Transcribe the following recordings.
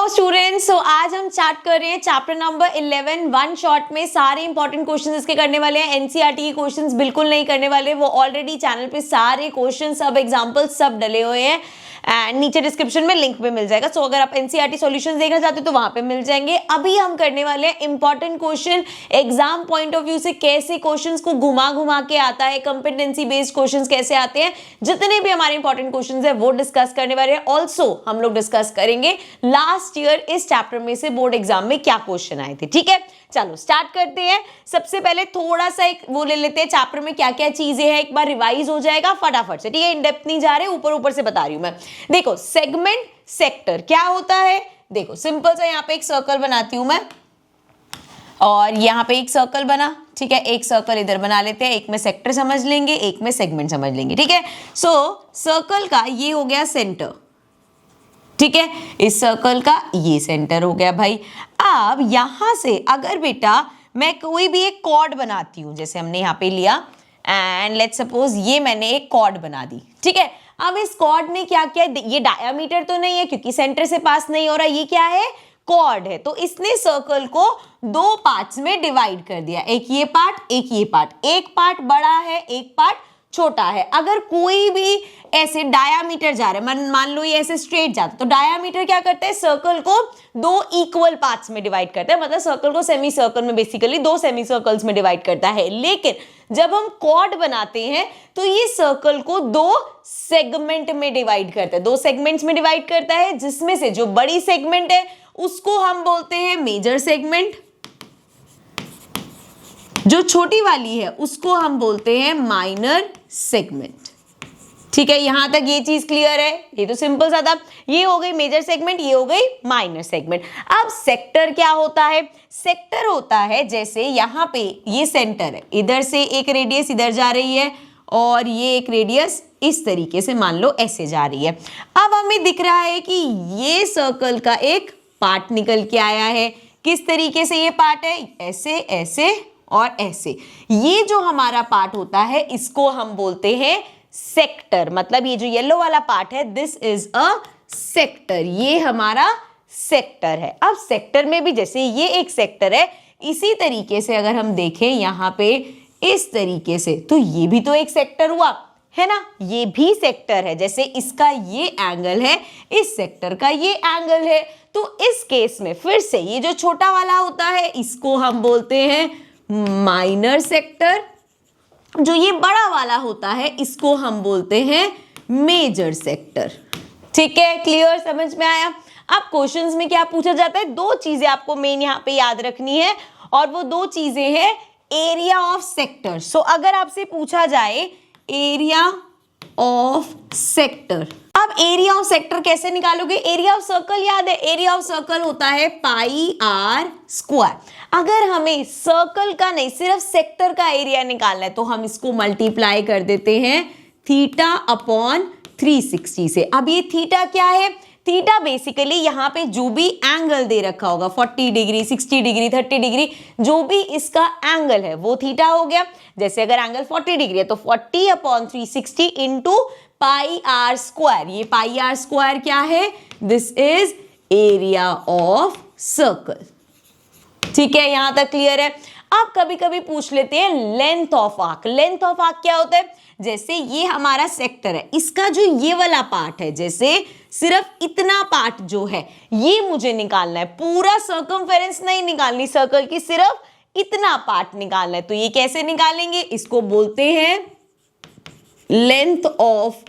Hello students, सो आज हम start कर रहे हैं चैप्टर नंबर 11 वन शॉट में। सारे इंपॉर्टेंट क्वेश्चंस इसके करने वाले हैं। एनसीईआरटी के क्वेश्चंस बिल्कुल नहीं करने वाले, वो ऑलरेडी चैनल पे सारे क्वेश्चन सब एग्जांपल्स सब डले हुए हैं एंड नीचे डिस्क्रिप्शन में लिंक पे मिल जाएगा। सो अगर आप एनसीईआरटी सॉल्यूशंस देखना चाहते हो तो वहां पे मिल जाएंगे। अभी हम करने वाले हैं important question, exam point of view से कैसे क्वेश्चंस को घुमा घुमा के आता है, कंपिटेंसी बेस्ड क्वेश्चंस कैसे आते हैं, जितने भी हमारे इंपॉर्टेंट क्वेश्चंस है वो डिस्कस करने वाले हैं। ऑल्सो हम लोग डिस्कस करेंगे लास्ट ईयर इस चैप्टर में से बोर्ड एग्जाम में क्या क्वेश्चन आए थे। ठीक है, चलो स्टार्ट करते हैं। सबसे पहले थोड़ा सा एक वो ले लेते हैं, चैप्टर में क्या क्या चीजें हैं एक बार रिवाइज हो जाएगा फटाफट से। ठीक है, इन डेप्थ नहीं जा रहे, ऊपर ऊपर से बता रही हूं मैं। देखो सेगमेंट सेक्टर क्या होता है, देखो सिंपल सा यहाँ पे एक सर्कल बनाती हूं मैं और यहाँ पे एक सर्कल बना। ठीक है, एक सर्कल इधर बना लेते हैं, एक में सेक्टर समझ लेंगे, एक में सेगमेंट समझ लेंगे। ठीक है, सो सर्कल का ये हो गया सेंटर। ठीक है, इस सर्कल का ये सेंटर हो गया भाई। अब यहां से अगर बेटा मैं कोई भी एक कॉर्ड बनाती हूं, जैसे हमने यहाँ पे लिया एंड लेट्स सपोज ये मैंने एक कॉर्ड बना दी। ठीक है, अब इस कॉर्ड ने क्या किया, ये डायामीटर तो नहीं है क्योंकि सेंटर से पास नहीं हो रहा, ये क्या है कॉर्ड है, तो इसने सर्कल को दो पार्ट्स में डिवाइड कर दिया, एक ये पार्ट एक ये पार्ट। एक पार्ट बड़ा है एक पार्ट छोटा है। अगर कोई भी ऐसे डायामीटर जा रहा है, मान लो ये ऐसे स्ट्रेट जाता है, तो डायामीटर क्या करता है सर्कल को दो इक्वल पार्ट्स में डिवाइड करता है, मतलब सर्कल को सेमी सर्कल में बेसिकली दो सेमी सर्कल्स में डिवाइड करता है। लेकिन जब हम कॉर्ड बनाते हैं तो ये सर्कल को दो सेगमेंट में डिवाइड करता है, दो सेगमेंट्स में डिवाइड करता है, जिसमें से जो बड़ी सेगमेंट है उसको हम बोलते हैं मेजर सेगमेंट, जो छोटी वाली है उसको हम बोलते हैं माइनर सेगमेंट। ठीक है, यहां तक ये चीज क्लियर है, ये तो सिंपल सा था। ये हो गई मेजर सेगमेंट, ये हो गई माइनर सेगमेंट। अब सेक्टर क्या होता है, सेक्टर होता है जैसे यहां पे ये सेंटर है, इधर से एक रेडियस इधर जा रही है और ये एक रेडियस इस तरीके से मान लो ऐसे जा रही है। अब हमें दिख रहा है कि ये सर्कल का एक पार्ट निकल के आया है। किस तरीके से ये पार्ट है, ऐसे ऐसे और ऐसे। ये जो हमारा पार्ट होता है इसको हम बोलते हैं सेक्टर, मतलब ये जो येलो वाला पार्ट है दिस इज अ सेक्टर, ये हमारा सेक्टर है। अब सेक्टर में भी जैसे ये एक सेक्टर है, इसी तरीके से अगर हम देखें यहां पे इस तरीके से, तो ये भी तो एक सेक्टर हुआ है ना, ये भी सेक्टर है। जैसे इसका ये एंगल है, इस सेक्टर का ये एंगल है, तो इस केस में फिर से ये जो छोटा वाला होता है इसको हम बोलते हैं माइनर सेक्टर, जो ये बड़ा वाला होता है इसको हम बोलते हैं मेजर सेक्टर। ठीक है, क्लियर, समझ में आया। अब क्वेश्चंस में क्या पूछा जाता है, दो चीजें आपको मेन यहाँ पे याद रखनी है और वो दो चीजें हैं एरिया ऑफ सेक्टर। सो अगर आपसे पूछा जाए एरिया ऑफ सेक्टर, अब एरिया ऑफ सेक्टर कैसे निकालोगे, एरिया ऑफ सर्कल याद है, एरिया ऑफ सर्कल होता है पाई आर स्क्वायर। अगर हमें सर्कल का नहीं सिर्फ सेक्टर का एरिया निकालना है तो हम इसको मल्टीप्लाई कर देते हैं थीटा अपॉन 360 से। अब ये थीटा क्या है, थीटा बेसिकली यहाँ पे जो भी एंगल दे रखा होगा 40 डिग्री 60 डिग्री 30 डिग्री, जो भी इसका एंगल है वो थीटा हो गया। जैसे अगर एंगल 40 डिग्री है तो 40 upon 360 into pi r square. ये पाई आर स्क्वायर क्या है, this is area of circle. ठीक है, यहां तक क्लियर है। अब कभी कभी पूछ लेते हैं length of arc. Length of arc क्या होता है, जैसे ये हमारा सेक्टर है, इसका जो ये वाला पार्ट है, जैसे सिर्फ इतना पार्ट जो है ये मुझे निकालना है, पूरा सर्कमफेरेंस नहीं निकालनी सर्कल की, सिर्फ इतना पार्ट निकालना है। तो ये कैसे निकालेंगे, इसको बोलते हैं लेंथ ऑफ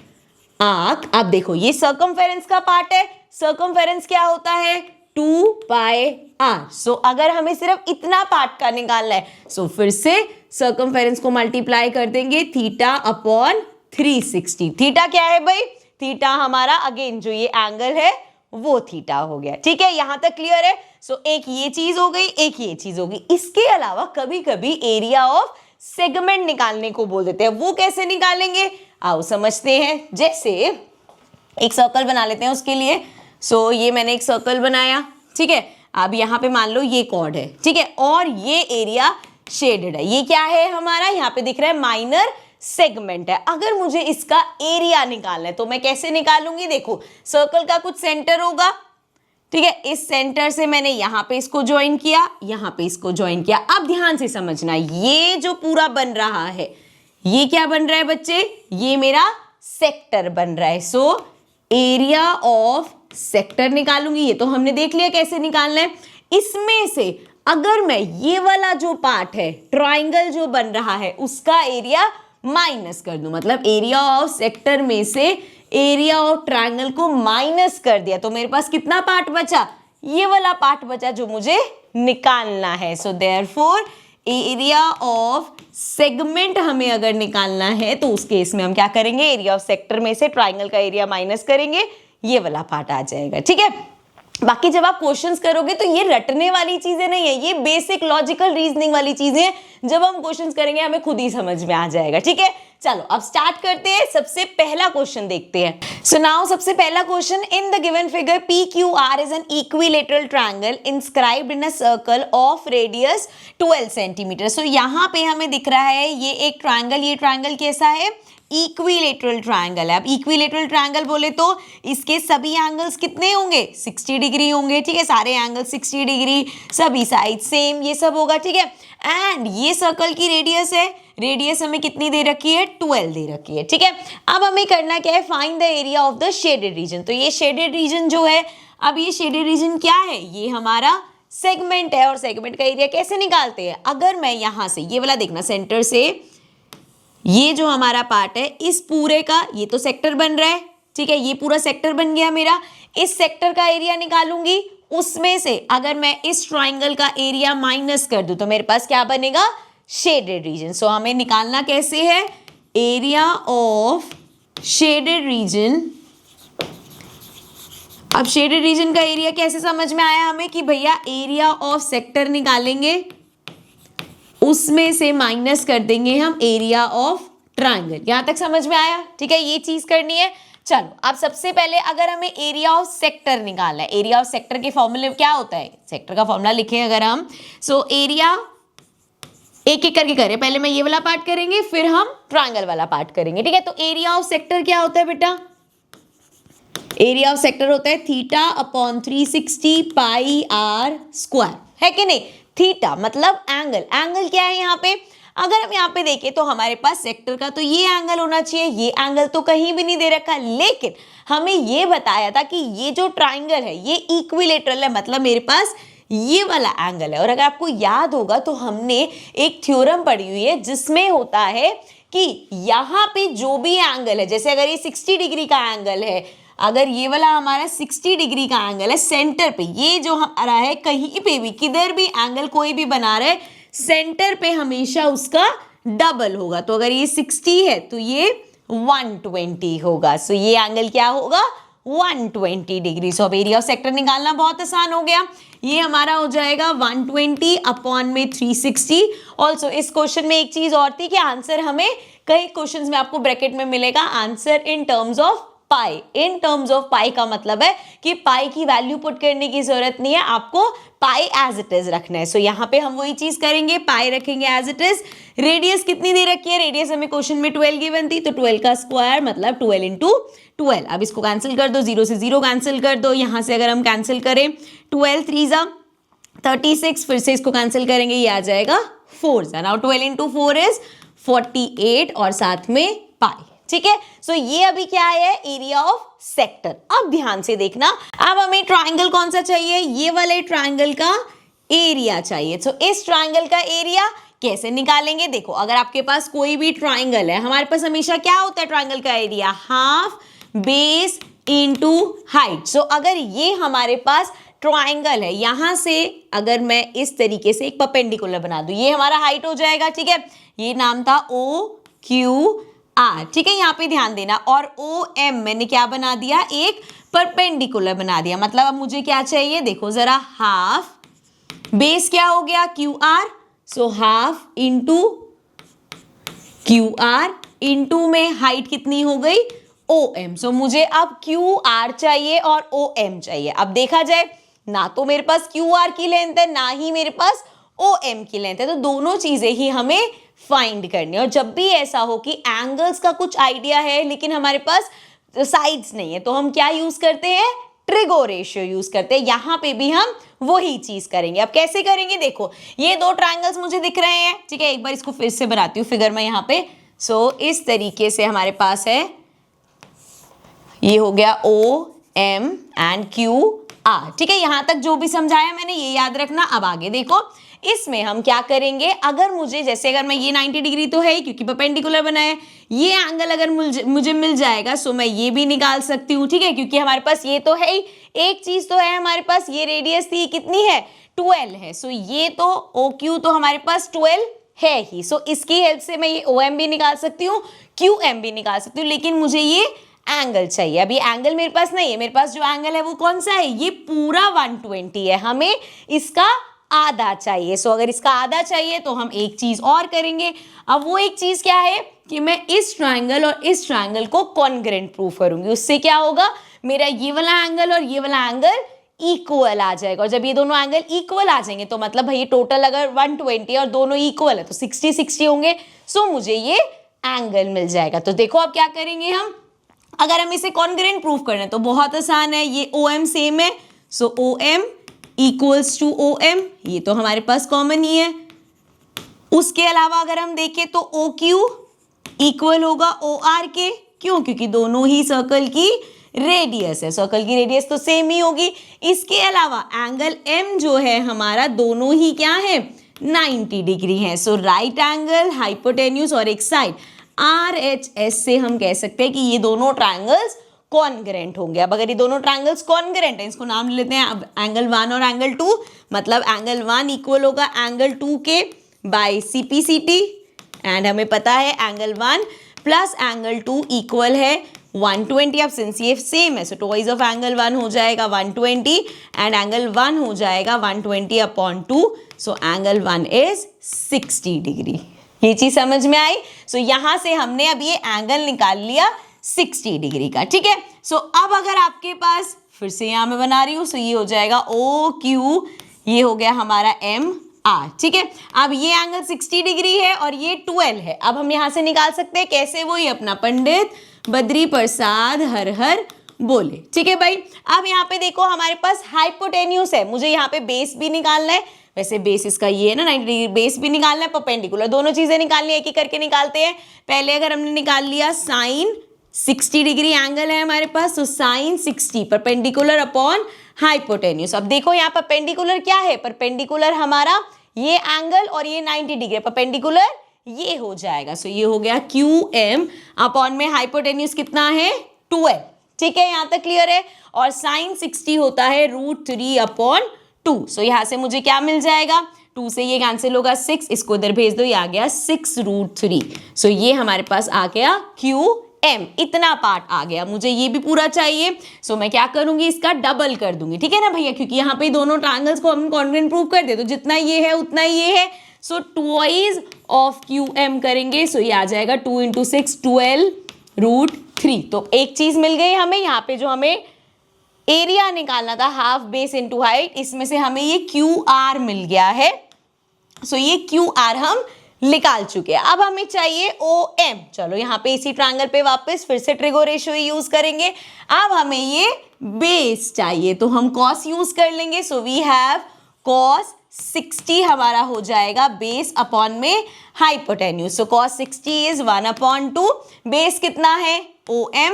आर्क। अब देखो ये सर्कमफेरेंस का पार्ट है, सर्कमफेरेंस क्या होता है 2 पाई आर। सो अगर हमें सिर्फ इतना पार्ट का निकालना है सो फिर से सर्कमफेरेंस को मल्टीप्लाई कर देंगे थीटा अपॉन 360। थीटा क्या है भाई, थीटा हमारा अगेन जो ये एंगल है वो थीटा हो गया। ठीक है, यहां तक क्लियर है। सो एक ये चीज हो गई, एक ये चीज हो गई। इसके अलावा कभी कभी एरिया ऑफ सेगमेंट निकालने को बोल देते हैं, वो कैसे निकालेंगे आओ समझते हैं। जैसे एक सर्कल बना लेते हैं उसके लिए। सो ये मैंने एक सर्कल बनाया, ठीक है। अब यहाँ पे मान लो ये कॉर्ड है, ठीक है, और ये एरिया शेडेड है। ये क्या है हमारा, यहाँ पे दिख रहा है माइनर सेगमेंट है। अगर मुझे इसका एरिया निकालना है तो मैं कैसे निकालूंगी, देखो सर्कल का कुछ सेंटर होगा, ठीक है, इस सेंटर से मैंने यहाँ पे इसको ज्वाइन किया, यहाँ पे इसको ज्वाइन किया। अब ध्यान से समझना, ये जो पूरा बन रहा है ये क्या बन रहा है बच्चे, ये मेरा सेक्टर बन रहा है। सो एरिया ऑफ सेक्टर निकालूंगी, ये तो हमने देख लिया कैसे निकालना है। इसमें से अगर मैं ये वाला जो पार्ट है ट्राइंगल जो बन रहा है उसका एरिया माइनस कर दूं, मतलब एरिया ऑफ सेक्टर में से एरिया ऑफ ट्राइंगल को माइनस कर दिया, तो मेरे पास कितना पार्ट बचा, ये वाला पार्ट बचा जो मुझे निकालना है। So therefore area of segment हमें अगर निकालना है तो उस केस में हम क्या करेंगे, एरिया ऑफ सेक्टर में से ट्राइंगल का एरिया माइनस करेंगे, ये वाला पार्ट आ जाएगा। ठीक है, बाकी जब आप क्वेश्चंस करोगे तो ये रटने वाली चीजें नहीं है, ये बेसिक लॉजिकल रीजनिंग वाली चीजें हैं। जब हम क्वेश्चंस करेंगे हमें खुद ही समझ में आ जाएगा। ठीक है, चलो अब स्टार्ट करते हैं। सबसे पहला क्वेश्चन देखते हैं। सो नाउ सबसे पहला question, in the given figure PQR is an equilateral triangle inscribed in a circle of radius 12 centimetre. So यहाँ पे हमें दिख रहा है ये एक ट्रायंगल, ये ट्रायंगल कैसा है, इक्विलेटरल ट्रायंगल है। अब इक्विलेटरल ट्रायंगल बोले तो इसके सभी एंगल्स कितने होंगे, 60 डिग्री होंगे। ठीक है, सारे एंगल 60 डिग्री, सभी साइड सेम, ये सब होगा। ठीक है, एंड ये सर्कल की रेडियस है, रेडियस हमें कितनी दे रखी है, 12 दे रखी है। ठीक है, अब हमें करना क्या है, find the area of the shaded region. तो ये शेडेड रीजन जो है, अब ये शेडेड रीजन क्या है, ये हमारा सेगमेंट है। और सेगमेंट का एरिया कैसे निकालते हैं, अगर मैं यहां से ये वाला देखना, सेंटर से ये जो हमारा पार्ट है इस पूरे का, ये तो सेक्टर बन रहा है। ठीक है, ये पूरा सेक्टर बन गया मेरा, इस सेक्टर का एरिया निकालूंगी, उसमें से अगर मैं इस ट्राइंगल का एरिया माइनस कर दूं तो मेरे पास क्या बनेगा, शेडेड रीजन। सो हमें निकालना कैसे है, एरिया ऑफ शेडेड रीजन। अब शेडेड रीजन का एरिया कैसे समझ में आया हमें कि भैया एरिया ऑफ सेक्टर निकालेंगे, उसमें से माइनस कर देंगे हम एरिया ऑफ ट्रायंगल। यहां तक समझ में आया। ठीक है, ये चीज करनी है। चलो अब सबसे पहले अगर हमें एरिया ऑफ सेक्टर निकालना है, एरिया ऑफ सेक्टर के फॉर्मूले क्या होता है, सेक्टर का फॉर्मूला लिखें अगर हम, सो एरिया एक एक करके करें, पहले मैं ये वाला पार्ट करेंगे फिर हम ट्रायंगल वाला पार्ट करेंगे। ठीक है, तो एरिया ऑफ सेक्टर क्या होता है बेटा, एरिया ऑफ सेक्टर होता है theta upon 360 pi r square, है कि नहीं। थीटा मतलब एंगल, एंगल क्या है यहाँ पे, अगर हम यहाँ पे देखें तो हमारे पास सेक्टर का तो ये एंगल होना चाहिए, ये एंगल तो कहीं भी नहीं दे रखा, लेकिन हमें ये बताया था कि ये जो ट्राइंगल है ये इक्विलेटरल है, मतलब मेरे पास ये वाला एंगल है। और अगर आपको याद होगा तो हमने एक थ्योरम पढ़ी हुई है जिसमें होता है कि यहाँ पे जो भी एंगल है, जैसे अगर ये 60 डिग्री का एंगल है, अगर ये वाला हमारा 60 डिग्री का एंगल है सेंटर पे, ये जो हमारा है कहीं पे भी किधर भी एंगल कोई भी बना रहे, सेंटर पे हमेशा उसका डबल होगा। तो अगर ये 60 है तो ये 120 होगा। सो ये एंगल क्या होगा, 120 डिग्री। सो अब एरिया ऑफ सेक्टर निकालना बहुत आसान हो गया, ये हमारा हो जाएगा 120 अपॉन में 360। ऑल्सो इस क्वेश्चन में एक चीज और थी कि आंसर हमें कई क्वेश्चंस में आपको ब्रैकेट में मिलेगा answer in terms of pi. In terms of pi का मतलब है कि पाई की वैल्यू पुट करने की जरूरत नहीं है, आपको पाई एज इट इज रखना है। सो यहाँ पे हम वही चीज करेंगे, पाई रखेंगे एज इट इज। रेडियस कितनी दे रखी है, रेडियस हमें क्वेश्चन में 12 गिवन थी, तो 12 का स्क्वायर मतलब 12 इंटू 12। अब इसको कैंसिल कर दो, 0 से 0 कैंसिल कर दो, यहाँ से अगर हम कैंसिल करें 12 3 जा 36, फिर से इसको कैंसिल करेंगे, ये आ जाएगा 4 जा। नाउ 12 इंटू 4 इज 48 और साथ में पाई। ठीक है, सो ये अभी क्या है, एरिया ऑफ सेक्टर। अब ध्यान से देखना, अब हमें ट्राइंगल कौन सा चाहिए, ये वाले ट्राइंगल का एरिया चाहिए। सो इस ट्राइंगल का एरिया कैसे निकालेंगे, देखो अगर आपके पास कोई भी ट्राइंगल है, हमारे पास हमेशा क्या होता है ट्राइंगल का area, half base into height. So अगर ये हमारे पास ट्राइंगल है, यहां से अगर मैं इस तरीके से एक परपेंडिकुलर बना दूं, ये हमारा हाइट हो जाएगा। ठीक है, ये नाम था OQR। ठीक है, यहाँ पे ध्यान देना, और OM मैंने क्या बना दिया, एक परपेंडिकुलर बना दिया। मतलब अब मुझे क्या चाहिए, देखो जरा, हाफ बेस क्या हो गया QR, so half into QR into में हाइट कितनी हो गई OM। सो मुझे अब QR चाहिए और OM चाहिए। अब देखा जाए ना तो मेरे पास QR की लेंथ है ना ही मेरे पास OM की लेंथ है, तो दोनों चीजें ही हमें फाइंड करनी है। और जब भी ऐसा हो कि एंगल्स का कुछ आइडिया है लेकिन हमारे पास साइड्स नहीं है, तो हम क्या यूज करते हैं, ट्रिगो रेशियो यूज करते हैं। यहां पे भी हम वही चीज करेंगे। अब कैसे करेंगे, देखो ये दो ट्रायंगल्स मुझे दिख रहे हैं, ठीक है। एक बार इसको फिर से बनाती हूँ फिगर में यहाँ पे। सो इस तरीके से हमारे पास है, ये हो गया O M and Q R, ठीक है। यहां तक जो भी समझाया मैंने ये याद रखना। अब आगे देखो, इसमें हम क्या करेंगे, अगर मुझे जैसे अगर मैं ये 90 डिग्री तो है ही क्योंकि परपेंडिकुलर बना है, ये एंगल अगर मुझे मिल जाएगा सो मैं ये भी निकाल सकती हूँ, ठीक है। क्योंकि हमारे पास ये तो है ही, एक चीज तो है हमारे पास, ये रेडियस थी कितनी है 12 है। सो ये तो OQ तो हमारे पास 12 है ही। सो इसकी हेल्प से मैं ये OM भी निकाल सकती हूँ, QM भी निकाल सकती हूँ, लेकिन मुझे ये एंगल चाहिए। अभी एंगल मेरे पास नहीं है, मेरे पास जो एंगल है वो कौन सा है, ये पूरा 120 है, हमें इसका आधा चाहिए। सो अगर इसका आधा चाहिए तो हम एक चीज और करेंगे। अब वो एक चीज क्या है कि मैं इस ट्रायंगल और इस ट्रायंगल को कॉन्ग्रुएंट प्रूव करूंगी। उससे क्या होगा, मेरा ये वाला एंगल और ये वाला एंगल इक्वल आ जाएगा। और जब ये दोनों एंगल इक्वल आ जाएंगे तो मतलब भाई टोटल अगर 120 और दोनों इक्वल है तो 60-60 होंगे। सो मुझे ये एंगल मिल जाएगा। तो देखो अब क्या करेंगे हम, अगर हम इसे कॉन्ग्रुएंट प्रूव करना है तो बहुत आसान है, ये OM सेम है। सो OM इक्वल्स टू OM, ये तो हमारे पास कॉमन ही है। उसके अलावा अगर हम देखें तो OQ इक्वल होगा OR के, क्यों, क्योंकि दोनों ही सर्कल की रेडियस है, सर्कल की रेडियस तो सेम ही होगी। इसके अलावा एंगल M जो है हमारा, दोनों ही क्या है 90 डिग्री है। सो राइट एंगल, हाइपोटेन्यूज और एक साइड RHS से हम कह सकते हैं कि ये दोनों ट्रायंगल्स कॉन्ग्रुएंट होंगे। अब अगर ये दोनों ट्रायंगल्स कॉन्ग्रुएंट हैं, इसको नाम लेते हैं अब एंगल 1 और एंगल 2, मतलब एंगल 1 इक्वल होगा एंगल 2 के बाय CPCT, एंड हमें पता है एंगल 1 प्लस एंगल 2 इक्वल है 120। अब सिंस ये सेम है सो टवाइस ऑफ एंगल 1 हो जाएगा 120 एंड एंगल 1 हो जाएगा 120/2। So angle 1 is 60 degree. ये चीज समझ में आई। सो यहां से हमने अब ये एंगल निकाल लिया 60 डिग्री का, ठीक है। सो अब अगर आपके पास, फिर से यहां मैं बना रही हूं, सो ये हो जाएगा OQ, ये हो गया हमारा MR, ठीक है। अब ये एंगल 60 डिग्री है और ये 12 है। अब हम यहां से निकाल सकते हैं कैसे, वही अपना पंडित बद्री प्रसाद हर हर बोले, ठीक है भाई। अब यहाँ पे देखो हमारे पास हाइपोटेन्यूस है, मुझे यहाँ पे बेस भी निकालना है। वैसे बेस इसका ये है ना 90 डिग्री, बेस भी निकालना है, परपेंडिकुलर, दोनों चीजें निकालनी है, एक एक करके निकालते हैं। पहले अगर हमने निकाल लिया साइन 60 डिग्री एंगल है हमारे पास, तो साइन 60 परपेंडिकुलर अपॉन हाइपोटेन्यूस। अब देखो यहाँ परपेंडिकुलर क्या है, परपेंडिकुलर हमारा ये एंगल और ये 90 डिग्री, परपेंडिकुलर ये हो जाएगा। सो ये हो गया QM अपॉन में हाइपोटेन्यूस कितना है 12, ठीक है, यहाँ तक क्लियर है। और साइन 60 होता है √3/2। सो यहाँ से मुझे क्या मिल जाएगा, 2 से ये कैंसिल होगा 6, इसको इधर भेज दो, ये आ गया 6√3। सो ये हमारे पास आ गया QM, इतना पार्ट आ गया, मुझे ये भी पूरा चाहिए। सो मैं क्या करूंगी, इसका डबल कर दूंगी, ठीक है ना भैया, क्योंकि यहाँ पे दोनों ट्रायंगल्स को हम कॉन्ग्रुएंट प्रूव कर दे तो जितना ये है उतना ये है। सो ट्वाइस ऑफ QM करेंगे, सो ये आ जाएगा 2 × 6 12√3। तो एक चीज मिल गई हमें, यहाँ पे जो हमें एरिया निकालना था हाफ बेस इनटू हाइट, इसमें से हमें ये QR मिल गया है। सो ये QR हम निकाल चुके हैं। अब हमें चाहिए OM। चलो यहाँ पे इसी ट्रायंगल पे वापस फिर से ट्रिगो रेशियो यूज करेंगे। अब हमें ये बेस चाहिए तो हम cos यूज कर लेंगे। सो वी हैव cos 60 हमारा हो जाएगा बेस अपॉन में hypotenuse. So cos 60 is 1/2। Base कितना है OM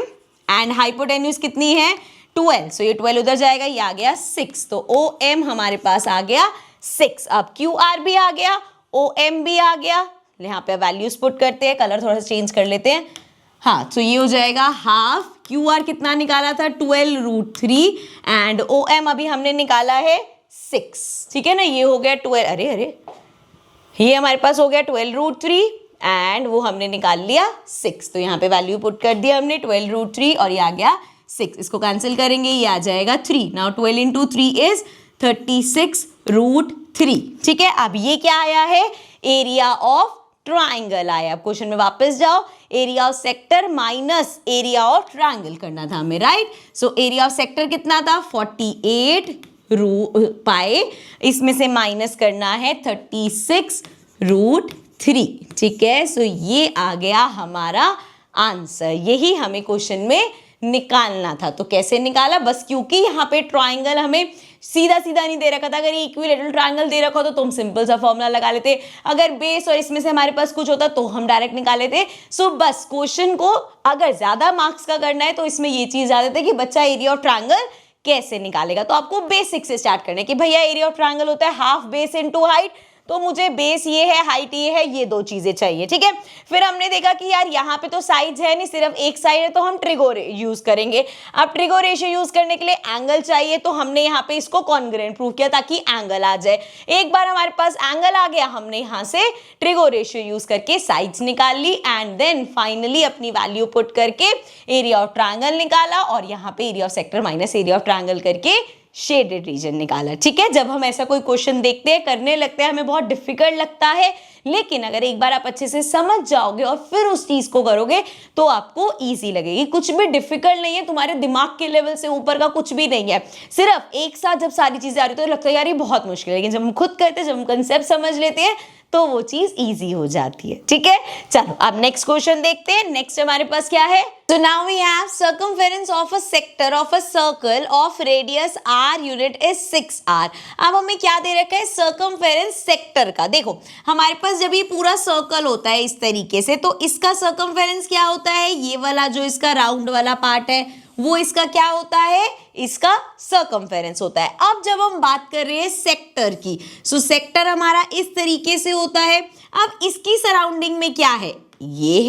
एंड हाइपोटेन्यूज कितनी है 12। सो ये 12 उधर जाएगा, ये आ गया 6। तो OM हमारे पास आ गया 6। अब QR भी आ गया, OM भी आ गया। यहाँ पे वैल्यूज पुट करते हैं, कलर थोड़ा सा चेंज कर लेते हैं। हाँ, तो ये हो जाएगा हाफ। QR कितना निकाला था 12√3 एंड OM अभी हमने निकाला है 6, ठीक है ना। ये हो गया 12, अरे ये हमारे पास हो गया 12√3 एंड वो हमने निकाल लिया 6। तो यहाँ पे वैल्यू पुट कर दिया हमने 12√3 और ये आ गया 6। इसको कैंसिल करेंगे, ये आ जाएगा 3। नाउ 12 × 3 इज 36√3, ठीक है। अब ये क्या आया है, एरिया ऑफ ट्राइंगल आया। अब क्वेश्चन में वापस जाओ, area of sector minus area of triangle करना था हमें, right. So area of sector कितना था 48 पाई, इसमें से माइनस करना है 36√3, ठीक है। सो ये आ गया हमारा आंसर, यही हमें क्वेश्चन में निकालना था। तो कैसे निकाला, बस क्योंकि यहाँ पे ट्राइंगल हमें सीधा सीधा नहीं दे रखा था। अगर ये इक्विलेटरल ट्राइंगल दे रखा हो तो हम सिंपल सा फॉर्मूला लगा लेते, अगर बेस और इसमें से हमारे पास कुछ होता तो हम डायरेक्ट निकाल लेते। सो बस क्वेश्चन को अगर ज्यादा मार्क्स का करना है तो इसमें ये चीज आ जाती है कि बच्चा एरिया ऑफ ट्राइंगल कैसे निकालेगा। तो आपको बेसिक से स्टार्ट करना है कि भैया एरिया ऑफ ट्राइंगल होता है हाफ बेस इनटू हाइट, तो मुझे बेस ये है, हाइट ये है, ये दो चीजें चाहिए, ठीक है। फिर हमने देखा कि यार यहाँ पे तो साइड्स है नहीं, सिर्फ एक साइड है, तो हम ट्रिगो यूज करेंगे। अब ट्रिगो रेशियो यूज करने के लिए एंगल चाहिए, तो हमने यहाँ पे इसको कॉन्ग्रुएंट प्रूव किया ताकि एंगल आ जाए। एक बार हमारे पास एंगल आ गया, हमने यहाँ से ट्रिगो रेशियो यूज करके साइड्स निकाल ली एंड देन फाइनली अपनी वैल्यू पुट करके एरिया ऑफ ट्राइंगल निकाला और यहाँ पे area of sector minus area of triangle करके शेडेड रीजन निकाला, ठीक है। जब हम ऐसा कोई क्वेश्चन देखते हैं, करने लगते हैं, हमें बहुत डिफिकल्ट लगता है, लेकिन अगर एक बार आप अच्छे से समझ जाओगे और फिर उस चीज को करोगे तो आपको इजी लगेगी। कुछ भी डिफिकल्ट नहीं है, तुम्हारे दिमाग के लेवल से ऊपर का कुछ भी नहीं है। सिर्फ एक साथ जब सारी चीजें आ रही तो लगता है यार ये बहुत मुश्किल है, लेकिन जब हम खुद करते हैं, जब हम कंसेप्ट समझ लेते हैं तो वो चीज इजी हो जाती है, ठीक है। चलो अब नेक्स्ट क्वेश्चन देखते हैं। नेक्स्ट हमारे पास क्या है, so now we have circumference of a sector of a circle of radius r unit is 6r। अब हमें क्या दे रखा है, circumference सेक्टर का। देखो हमारे पास जब ये पूरा सर्कल होता है इस तरीके से, तो इसका circumference क्या होता है, ये वाला जो इसका राउंड वाला पार्ट है वो इसका क्या होता है, इसका सर्कमफेरेंस होता है। अब जब हम बात कर रहे हैं सेक्टर की, सो सेक्टर हमारा इस तरीके से होता है। अब इसकी सराउंडिंग में क्या है, ये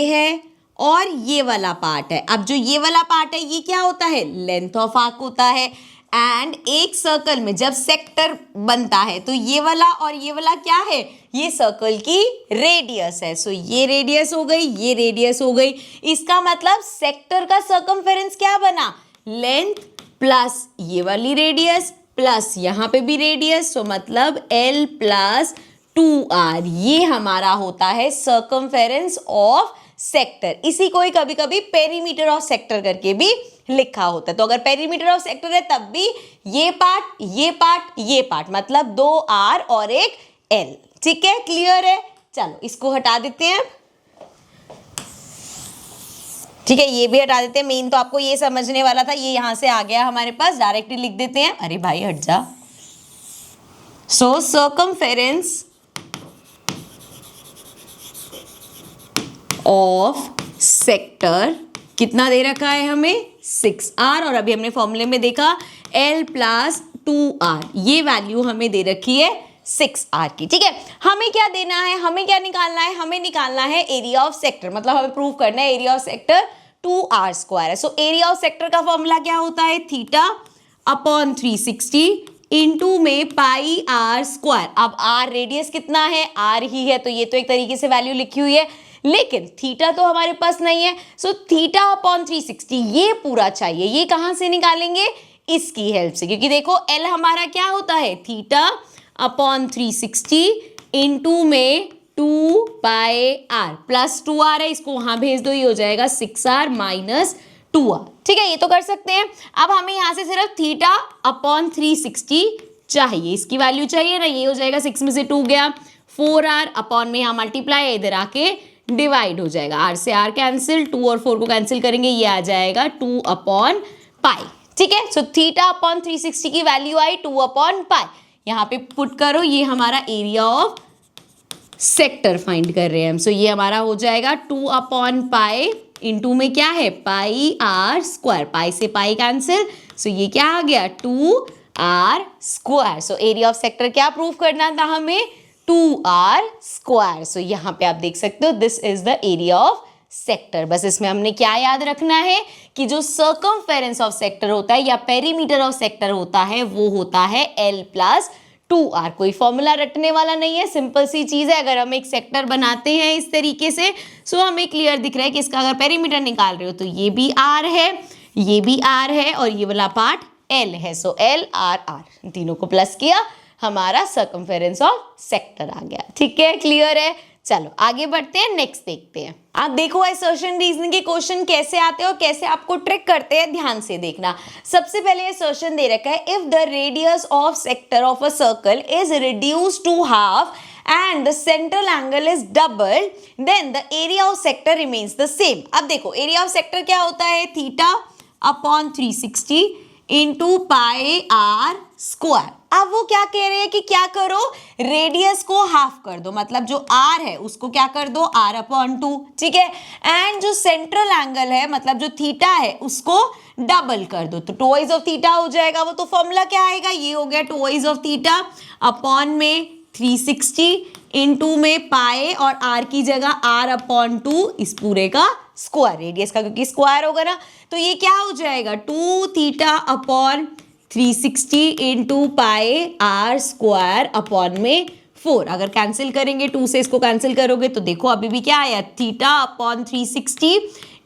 है और ये वाला पार्ट है। अब जो ये वाला पार्ट है ये क्या होता है, लेंथ ऑफ आर्क होता है। एंड एक सर्कल में जब सेक्टर बनता है तो ये वाला और ये वाला क्या है, ये सर्कल की रेडियस है। सो ये रेडियस हो गई, ये रेडियस हो गई। इसका मतलब सेक्टर का सर्कमफेरेंस क्या बना, लेंथ प्लस ये वाली रेडियस प्लस यहाँ पे भी रेडियस, सो मतलब L प्लस 2R, ये हमारा होता है सर्कमफेरेंस ऑफ सेक्टर। इसी को ही कभी कभी पेरीमीटर ऑफ सेक्टर करके भी लिखा होता है। तो अगर पेरीमीटर ऑफ सेक्टर है तब भी ये पार्ट, ये पार्ट, ये पार्ट, मतलब 2R और एक L, ठीक है, क्लियर है। चलो इसको हटा देते हैं, ठीक है, ये भी हटा देते हैं। मेन तो आपको ये समझने वाला था, ये यहां से आ गया हमारे पास, डायरेक्टली लिख देते हैं। अरे भाई हट जा। सो सर्कमफेरेंस ऑफ सेक्टर कितना दे रखा है हमें, 6R, और अभी हमने फॉर्मूले में देखा L प्लस 2R, ये वैल्यू हमें दे रखी है 6R की, ठीक है। हमें क्या देना है, हमें क्या निकालना है, हमें निकालना है एरिया ऑफ सेक्टर, मतलब हमें प्रूव करना है एरिया ऑफ सेक्टर 2R² है। सो एरिया ऑफ सेक्टर का फॉर्मूला क्या होता है, थीटा अपॉन 360 इंटू में पाई R²। अब R रेडियस कितना है, R ही है, तो ये तो एक तरीके से वैल्यू लिखी हुई है, लेकिन थीटा तो हमारे पास नहीं है। सो थीटा अपॉन 360 ये पूरा चाहिए। ये कहां से निकालेंगे, इसकी हेल्प से, क्योंकि देखो L हमारा क्या होता है, थीटा अपॉन 360 इंटू में 2 पाई R प्लस 2R है, इसको वहां भेज दो, ये हो जाएगा 6R माइनस 2R, ठीक है। ये तो कर सकते हैं। अब हमें यहां से सिर्फ थीटा अपॉन 360 चाहिए, इसकी वैल्यू चाहिए ना, ये हो जाएगा 6 में से 2 गया, 4R अपॉन में यहाँ मल्टीप्लाई है, इधर आके डिवाइड हो जाएगा, R से R कैंसिल, 2 और 4 को कैंसिल करेंगे, ये आ जाएगा 2 अपॉन पाई, ठीक है। सो थीटा अपॉन 360 की वैल्यू आई 2 अपॉन पाई, यहाँ पे पुट करो, ये हमारा एरिया ऑफ सेक्टर फाइंड कर रहे हैं हम। सो ये हमारा हो जाएगा 2 अपॉन पाई इंटू में क्या है, πr², पाई से पाई कैंसिल, सो ये क्या आ गया 2R²। So area of sector क्या प्रूव करना था हमें, 2R²। सो यहाँ पे आप देख सकते हो this is the area of sector. बस इसमें हमने क्या याद रखना है कि जो सर्कमफेरेंस ऑफ सेक्टर होता है या पेरीमीटर ऑफ सेक्टर होता है वो होता है L प्लस 2R। कोई फॉर्मूला रटने वाला नहीं है, सिंपल सी चीज है। अगर हम एक सेक्टर बनाते हैं इस तरीके से, सो हमें क्लियर दिख रहा है कि इसका अगर पेरीमीटर निकाल रहे हो तो ये भी R है, ये भी R है और ये वाला पार्ट L है। सो L R R तीनों को प्लस किया, हमारा सर्कमफेरेंस ऑफ सेक्टर आ गया, ठीक है, क्लियर है। चलो आगे बढ़ते हैं, नेक्स्ट देखते हैं। आप देखो असर्शन रीजनिंग के क्वेश्चन कैसे आते हैं और कैसे आपको ट्रिक करते हैं, ध्यान से देखना। सबसे पहले असर्शन दे रखा है, if the radius of sector of a circle is reduced to half and the central angle is doubled, then the area of sector remains the same. अब देखो area of sector क्या होता है, theta upon 360 into pi r square. अब वो क्या कह रहे हैं कि क्या करो, रेडियस को हाफ कर दो, मतलब जो आर है उसको क्या कर दो, आर अपॉन 2. ठीक है, एंड जो सेंट्रल एंगल है मतलब जो थीटा है उसको डबल कर दो, तो टोइज ऑफ थीटा हो जाएगा. वो तो फॉर्मूला क्या आएगा, ये हो गया टोइज ऑफ थीटा अपॉन में 360 इंटू में पाए और आर की जगह आर अपॉन 2 इस पूरे का स्क्वायर, रेडियस का क्योंकि स्क्वायर होगा ना, तो ये क्या हो जाएगा 2 theta upon 360 into pi r square upon में 4. अगर कैंसिल करेंगे 2 से इसको कैंसिल करोगे तो देखो अभी भी क्या आया, theta upon 360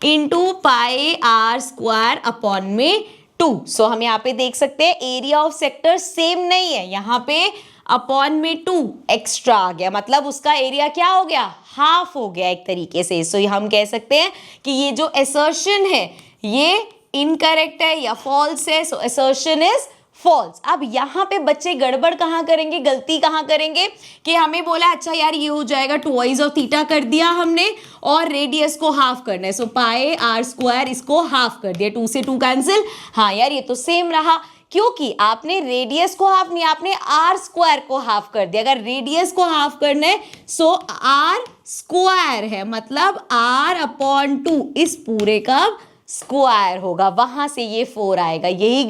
into pi r square upon में 2. सो हम यहाँ पे देख सकते हैं एरिया ऑफ सेक्टर सेम नहीं है, यहाँ पे अपॉन में 2 एक्स्ट्रा आ गया, मतलब उसका एरिया क्या हो गया, हाफ हो गया एक तरीके से. सो हम कह सकते हैं कि ये जो असर्शन है ये इनकरेक्ट है या फॉल्स है. सो असर्शन इज फॉल्स. अब यहाँ पे बच्चे गड़बड़ कहाँ करेंगे, गलती कहाँ करेंगे कि हमें बोला अच्छा यार ये हो जाएगा टोइज ऑफ थीटा कर दिया हमने और रेडियस को हाफ करना है, सो पाए आर स्क्वायर इसको हाफ कर दिया, 2 से 2 कैंसिल. हाँ यार ये तो सेम रहा, क्योंकि आपने रेडियस को हाफ नहीं, आपने आर स्क्वायर को हाफ कर दिया. अगर रेडियस को हाफ करना है सो आर स्क्वायर है, मतलब आर अपॉन 2 इस पूरे का स्क्वायर होगा, वहां से ये 4 आएगा. यही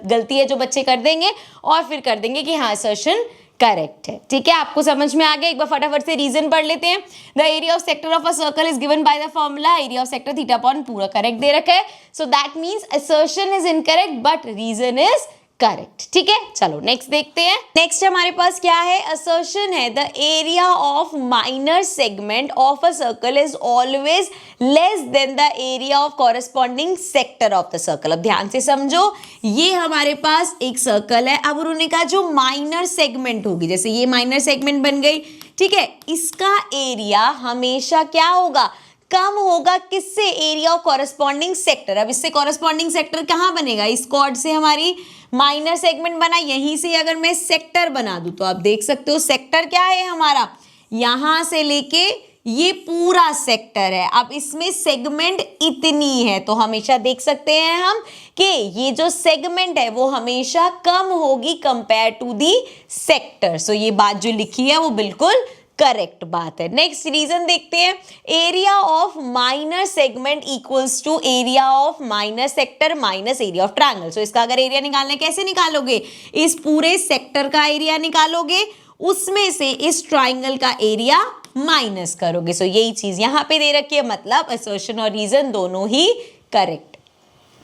गलती है जो बच्चे कर देंगे और फिर कर देंगे कि हाँ असर्शन करेक्ट है. ठीक है, आपको समझ में आ गया. एक बार फटाफट से रीजन पढ़ लेते हैं. The area of sector of a circle is given by the formula area of sector theta upon पूरा करेक्ट दे रखा है. So that means assertion is incorrect but reason is correct. ठीक है, चलो नेक्स्ट देखते हैं. नेक्स्ट हमारे पास क्या है, असर्शन है the area of minor segment of a circle is always less than the area of corresponding sector of the circle. अब ध्यान से समझो, ये हमारे पास एक सर्कल है. अब उन्होंने कहा जो माइनर सेगमेंट होगी, जैसे ये माइनर सेगमेंट बन गई, ठीक है, इसका एरिया हमेशा क्या होगा, कम होगा. किससे, एरिया ऑफ कॉरेस्पॉन्डिंग सेक्टर. अब इससे कॉरेस्पॉन्डिंग सेक्टर कहाँ बनेगा, इस कॉर्ड से हमारी माइनर सेगमेंट बना, यहीं से अगर मैं सेक्टर बना दूं तो आप देख सकते हो सेक्टर क्या है हमारा, यहां से लेके ये पूरा सेक्टर है. अब इसमें सेगमेंट इतनी है तो हमेशा देख सकते हैं हम कि ये जो सेगमेंट है वो हमेशा कम होगी कंपेयर टू दी सेक्टर. सो ये बात जो लिखी है वो बिल्कुल करेक्ट बात है. नेक्स्ट रीजन देखते हैं. Area of minor segment equals to area of minor sector minus area of triangle. So इसका अगर एरिया निकालना है कैसे निकालोगे, इस पूरे सेक्टर का एरिया निकालोगे, उसमें से इस ट्रायंगल का एरिया माइनस करोगे. सो यही चीज यहाँ पे दे रखी है, मतलब असर्शन और रीजन दोनों ही करेक्ट.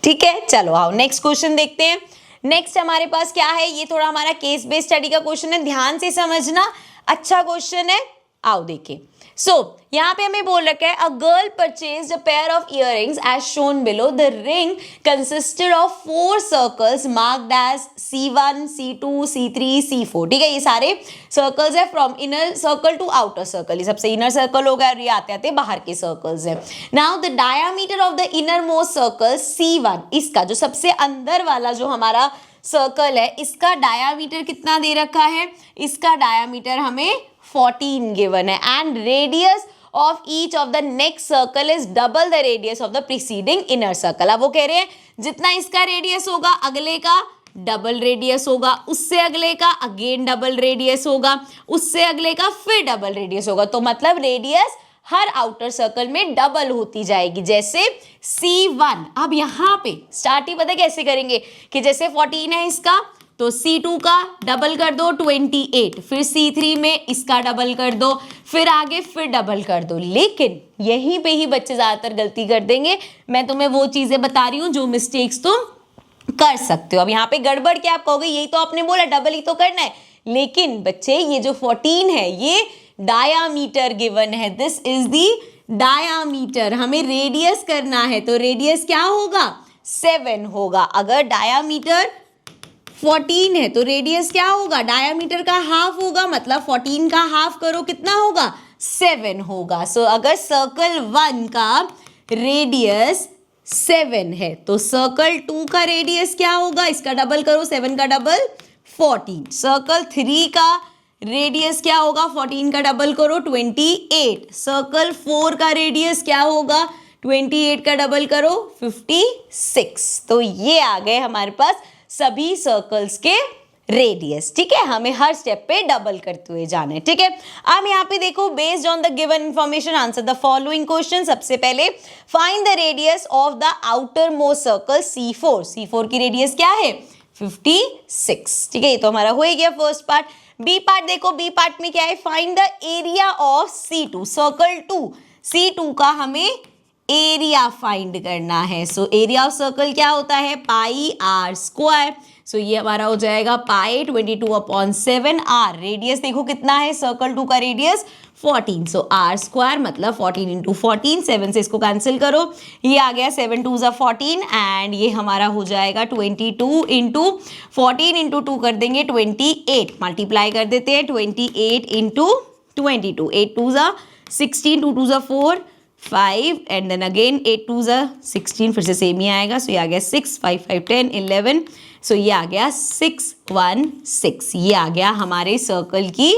ठीक है, चलो आओ नेक्स्ट क्वेश्चन देखते हैं. नेक्स्ट हमारे पास क्या है, ये थोड़ा हमारा केस बेस्ड स्टडी का क्वेश्चन है, ध्यान से समझना, अच्छा क्वेश्चन है. आओ देखिए. सो यहाँ पे हमें बोल रखा है a girl purchased a pair of earrings as shown below. The ring consisted of 4 circles marked as C1, C2, C3, C4. ठीक है, ये सारे सर्कल्स है from inner circle to outer circle. ये सबसे इनर सर्कल होगा और ये आते आते बाहर के सर्कल्स है. Now the diameter of the inner most circle C1, इसका जो सबसे अंदर वाला जो हमारा सर्कल है इसका डायामीटर कितना दे रखा है, इसका डायामीटर हमें 14 गिवन है. And radius of each of the next circle is double the radius of the preceding inner circle. अब वो कह रहे हैं जितना इसका रेडियस होगा अगले का डबल रेडियस होगा, उससे अगले का अगेन डबल रेडियस होगा, उससे अगले का फिर डबल रेडियस होगा. तो मतलब रेडियस हर आउटर सर्कल में डबल होती जाएगी. जैसे C1, अब यहाँ पे स्टार्ट ही पता कैसे करेंगे कि जैसे 14 है इसका तो C2 का डबल कर दो 28, फिर C3 में इसका डबल कर दो, फिर आगे फिर डबल कर दो. लेकिन यहीं पे ही बच्चे ज्यादातर गलती कर देंगे. मैं तुम्हें वो चीजें बता रही हूँ जो मिस्टेक्स तुम कर सकते हो. अब यहाँ पे गड़बड़ क्या आप कहोगे, यही तो आपने बोला डबल ही तो करना है, लेकिन बच्चे ये जो 14 है ये डायामीटर गिवन है. This is the diameter. हमें रेडियस करना है तो रेडियस क्या होगा, 7 होगा. अगर डायामीटर 14 है तो रेडियस क्या होगा, डायामीटर का हाफ होगा, मतलब 14 का हाफ करो कितना होगा, 7 होगा. सो अगर सर्कल 1 का रेडियस 7 है तो सर्कल 2 का रेडियस क्या होगा, इसका डबल करो, 7 का डबल 14. सर्कल 3 का रेडियस क्या होगा, 14 का डबल करो 28। सर्कल 4 का रेडियस क्या होगा, 28 का डबल करो 56। तो ये आ गए हमारे पास सभी सर्कल्स के रेडियस। ठीक है, हमें हर स्टेप पे डबल करते हुए जाना है। ठीक है, अब यहाँ पे देखो, based on the given information answer the following question. सबसे पहले find the radius of the outermost circle C4। C4 की रेडियस क्या है, 56। ठीक है, ये तो हमारा हो ही गया फर्स्ट पार्ट। बी पार्ट देखो, बी पार्ट में क्या है, find the area of C2 circle 2। C2 का हमें एरिया फाइंड करना है। सो एरिया ऑफ सर्कल क्या होता है, पाई आर स्क्वायर। सो ये हमारा हो जाएगा पाई 22/7 आर। रेडियस देखो कितना है, सर्कल 2 का रेडियस 14। सो आर स्क्वायर मतलब 14 इंटू 14, 7 से इसको कैंसिल करो, ये आ गया 7 2 14 एंड ये हमारा हो जाएगा 22 इंटू 14 इंटू 2 कर देंगे 28, मल्टीप्लाई कर देते हैं 28 इंटू 22, 8 2 16, 2 2 4 5 एंड देन अगेन 8 2 16, फिर से सेम ही आएगा। सो ये आ गया 6 5 5 10 11। सो ये आ गया 616। ये आ गया हमारे सर्कल की,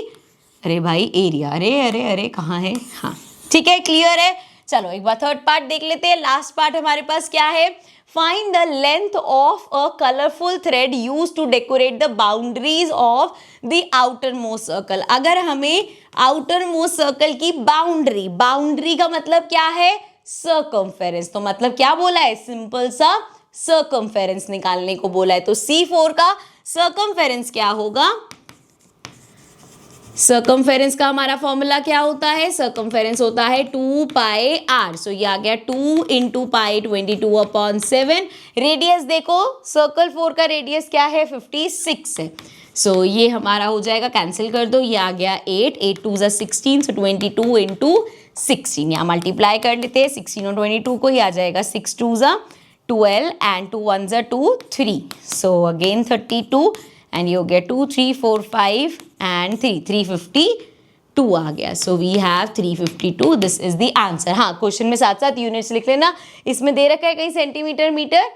अरे भाई एरिया, अरे अरे अरे कहाँ है, हाँ ठीक है, क्लियर है। चलो एक बार थर्ड पार्ट देख लेते हैं। लास्ट पार्ट हमारे पास क्या है, find the length of a colourful thread use to decorate the boundaries of the outermost circle. अगर हमें आउटर मोस्ट सर्कल की बाउंड्री, बाउंड्री का मतलब क्या है, सर्कमफेरेंस, तो मतलब क्या बोला है, सिंपल सा सर्कमफेरेंस निकालने को बोला है। तो C4 का सर्कमफेरेंस क्या होगा, सर्कमफेरेंस का हमारा फॉर्मूला क्या होता है, सर्कमफेरेंस होता है 2 पाई आर। सो ये आ गया 2 इंटू पाई 22/7। रेडियस देखो, सर्कल 4 का रेडियस क्या है, 56 है। सो ये हमारा हो जाएगा, कैंसिल कर दो, ये आ गया 8 8 2 16। सो 22 इंटू 16, यहाँ मल्टीप्लाई कर लेते हैं 16 और 22 को, ही आ जाएगा 6 2 12 एंड 2 1 2 3। सो अगेन 32 एंड ये हो गया 2 3 4 5 एंड 3 352 आ गया। So we have 352, this is the answer. हाँ, क्वेश्चन में साथ साथ यूनिट्स लिख लेना। इसमें दे रखा है कहीं सेंटीमीटर मीटर,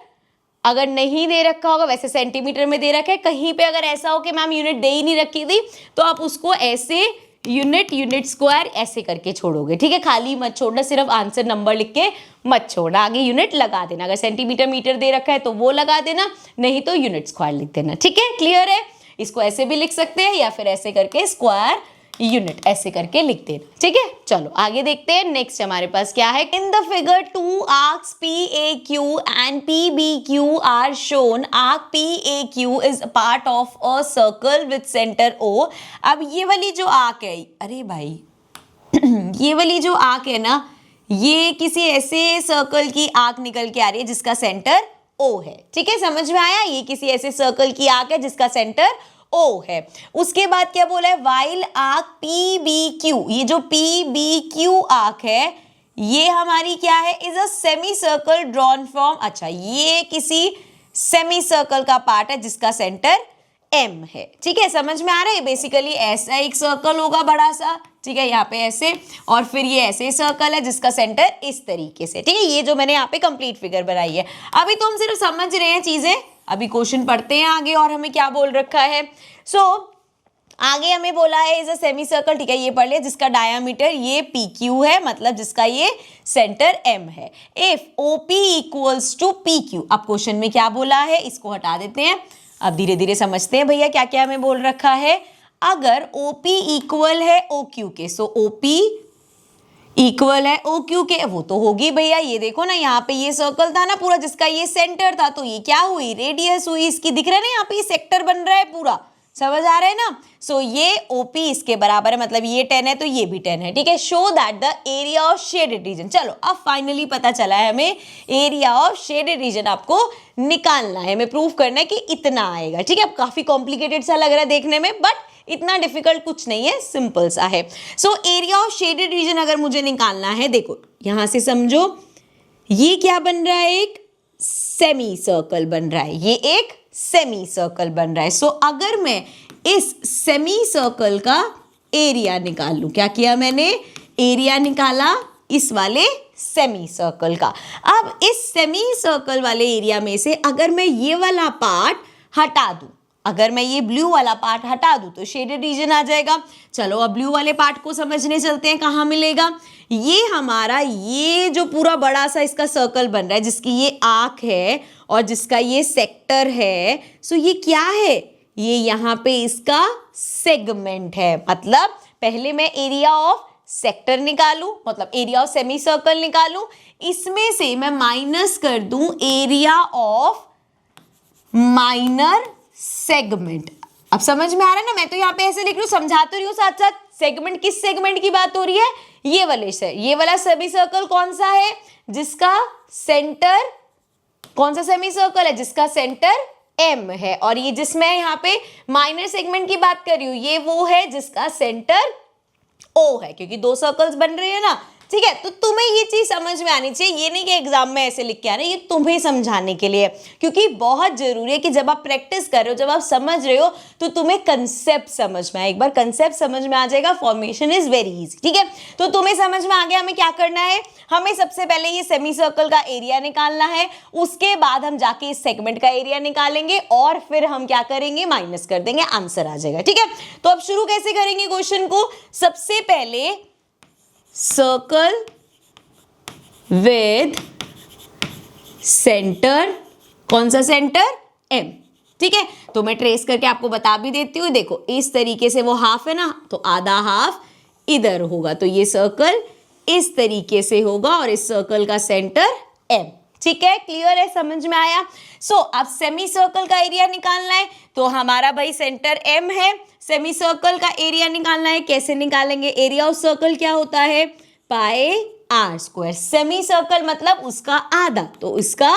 अगर नहीं दे रखा होगा, वैसे सेंटीमीटर में दे रखा है, कहीं पे अगर ऐसा हो कि मैम यूनिट दे ही नहीं रखी थी, तो आप उसको ऐसे यूनिट यूनिट स्क्वायर ऐसे करके छोड़ोगे। ठीक है, खाली मत छोड़ना, सिर्फ आंसर नंबर लिख के मत छोड़ना, आगे यूनिट लगा देना। अगर सेंटीमीटर मीटर दे रखा है तो वो लगा देना, नहीं तो यूनिट स्क्वायर लिख देना। ठीक है, क्लियर है। इसको ऐसे भी लिख सकते हैं या फिर ऐसे करके स्क्वायर यूनिट ऐसे करके लिख देना। ठीक है, चलो आगे देखते हैं। नेक्स्ट हमारे पास क्या है, in the figure 2 arcs PAQ and PBQ are shown. Arc PAQ is part of a circle with centre O। अब ये वाली जो आर्क है, अरे भाई ये वाली जो आर्क है ना, ये किसी ऐसे सर्कल की आर्क निकल के आ रही है जिसका सेंटर O है। ठीक है, समझ में आया, ये किसी ऐसे सर्कल की आर्क है जिसका सेंटर O है। उसके बाद क्या बोला है, वाइल आर्क PBQ, ये जो PBQ आर्क है ये हमारी क्या है, is a semi circle drawn from, अच्छा ये किसी सेमी सर्कल का पार्ट है जिसका सेंटर M है। ठीक है, समझ में आ रहा है। बेसिकली ऐसा एक सर्कल होगा बड़ा सा, ठीक है, यहाँ पे ऐसे, और फिर ये ऐसे सर्कल है जिसका सेंटर इस तरीके से। ठीक है, ये जो मैंने यहाँ पे कंप्लीट फिगर बनाई है। अभी तो हम सिर्फ समझ रहे हैं चीजें, अभी क्वेश्चन पढ़ते हैं आगे और हमें क्या बोल रखा है। सो आगे हमें बोला है इज अ सेमी सर्कल, ठीक है, ये पढ़ लिया, जिसका डायामीटर ये PQ है, मतलब जिसका ये सेंटर M है। If OP equals to PQ, अब क्वेश्चन में क्या बोला है, इसको हटा देते हैं, अब धीरे धीरे समझते हैं भैया क्या क्या हमें बोल रखा है। अगर OP इक्वल है OQ के, सो OP इक्वल है OQ के, वो तो होगी भैया, ये देखो ना यहाँ पे ये सर्कल था ना पूरा जिसका ये सेंटर था, तो ये क्या हुई, रेडियस हुई इसकी, दिख रहा है ना यहाँ पे ये सेक्टर बन रहा है पूरा, समझ आ रहा है ना। सो ये OP इसके बराबर है, मतलब ये 10 है तो ये भी 10 है। ठीक है, show that the area of shaded reason, चलो अब फाइनली पता चला है हमें, एरिया ऑफ शेडेड रीजन आपको निकालना है, हमें प्रूव करना है कि इतना आएगा। ठीक है, अब काफी कॉम्प्लिकेटेड सा लग रहा है देखने में, बट इतना डिफिकल्ट कुछ नहीं है, सिंपल सा है। So area of shaded reason अगर मुझे निकालना है, देखो यहां से समझो, ये क्या बन रहा है, एक सेमी सर्कल बन रहा है, ये एक सेमी सर्कल बन रहा है। सो अगर मैं इस सेमी सर्कल का एरिया निकाल लूं, क्या किया मैंने, एरिया निकाला इस वाले सेमी सर्कल का। अब इस सेमी सर्कल वाले एरिया में से अगर मैं ये वाला पार्ट हटा दूं, अगर मैं ये ब्लू वाला पार्ट हटा दूं तो शेडेड रीजन आ जाएगा। चलो अब ब्लू वाले पार्ट को समझने चलते हैं, कहाँ मिलेगा। ये हमारा ये जो पूरा बड़ा सा इसका सर्कल बन रहा है, जिसकी ये आर्क है और जिसका ये सेक्टर है, सो ये क्या है, ये यहाँ पे इसका सेगमेंट है। मतलब पहले मैं एरिया ऑफ सेक्टर निकालूं, मतलब एरिया ऑफ सेमी सर्कल निकालूं, इसमें से मैं माइनस कर दूं एरिया ऑफ माइनर सेगमेंट। अब समझ में आ रहा है ना, मैं तो यहाँ पे ऐसे लिख रही हूँ, समझा तो रही हूँ साथ साथ। सेगमेंट किस सेगमेंट की बात हो रही है, ये वाले से। ये वाला सेमी सर्कल कौन सा है, जिसका सेंटर, कौन सा सेमी सर्कल है जिसका सेंटर M है, और ये जिसमें यहाँ पे माइनर सेगमेंट की बात कर रही हूँ, ये वो है जिसका सेंटर O है, क्योंकि दो सर्कल्स बन रहे हैं ना। ठीक है, तो तुम्हें ये चीज समझ में आनी चाहिए, ये नहीं कि एग्जाम में ऐसे लिख के आना, ये तुम्हें समझाने के लिए, क्योंकि बहुत जरूरी है कि जब आप प्रैक्टिस कर रहे हो, जब आप समझ रहे हो, तो तुम्हें कंसेप्ट समझ में आए। एक बार कंसेप्ट समझ में आ जाएगा, फॉर्मेशन इज वेरी इजी। ठीक है, तो तुम्हें समझ में आ गया हमें क्या करना है। हमें सबसे पहले ये सेमी सर्कल का एरिया निकालना है, उसके बाद हम जाके इस सेगमेंट का एरिया निकालेंगे, और फिर हम क्या करेंगे, माइनस कर देंगे, आंसर आ जाएगा। ठीक है, तो अब शुरू कैसे करेंगे क्वेश्चन को। सबसे पहले सर्कल विद सेंटर, कौन सा सेंटर, M। ठीक है, तो मैं ट्रेस करके आपको बता भी देती हूँ। देखो इस तरीके से वो हाफ है ना, तो आधा हाफ इधर होगा, तो ये सर्कल इस तरीके से होगा, और इस सर्कल का सेंटर M। ठीक है, क्लियर है, समझ में आया। सो अब सेमी सर्कल का एरिया निकालना है, तो हमारा भाई सेंटर M है, सेमी सर्कल का एरिया निकालना है। कैसे निकालेंगे, एरिया ऑफ सर्कल क्या होता है, पाई आर स्क्वायर। सेमी सर्कल मतलब उसका आधा, तो इसका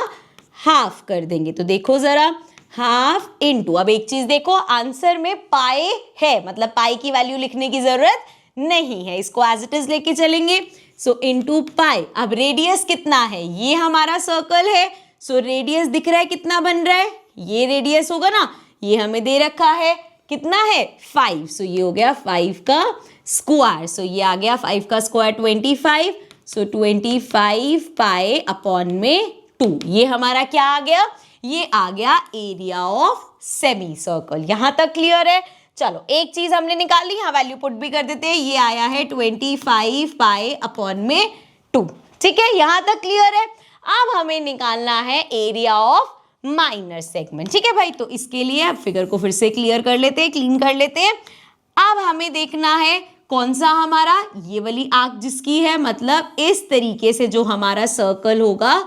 हाफ कर देंगे। तो देखो जरा, हाफ इनटू, अब एक चीज देखो, आंसर में पाई है, मतलब पाई की वैल्यू लिखने की जरूरत नहीं है, इसको एज इट इज लेके चलेंगे। सो इनटू पाई। अब रेडियस कितना है, ये हमारा सर्कल है, सो रेडियस दिख रहा है कितना बन रहा है, ये रेडियस होगा ना, ये हमें दे रखा है, कितना है 5। सो ये हो गया 5 का स्क्वायर। सो ये आ गया 5 का स्क्वायर 25। सो 25 पाई अपॉन में 2, ये हमारा क्या आ गया, ये आ गया एरिया ऑफ सेमी सर्कल। यहां तक क्लियर है। चलो एक चीज हमने निकाल ली, यहाँ वैल्यू पुट भी कर देते हैं, ये आया है 25 पाई अपॉन में 2। ठीक है, यहां तक क्लियर है। अब हमें निकालना है एरिया ऑफ माइनर सेगमेंट। ठीक है भाई, तो इसके लिए अब फिगर को फिर से क्लियर कर लेते हैं, क्लीन कर लेते हैं। अब हमें देखना है कौन सा हमारा, ये वाली आर्क जिसकी है, मतलब इस तरीके से जो हमारा सर्कल होगा,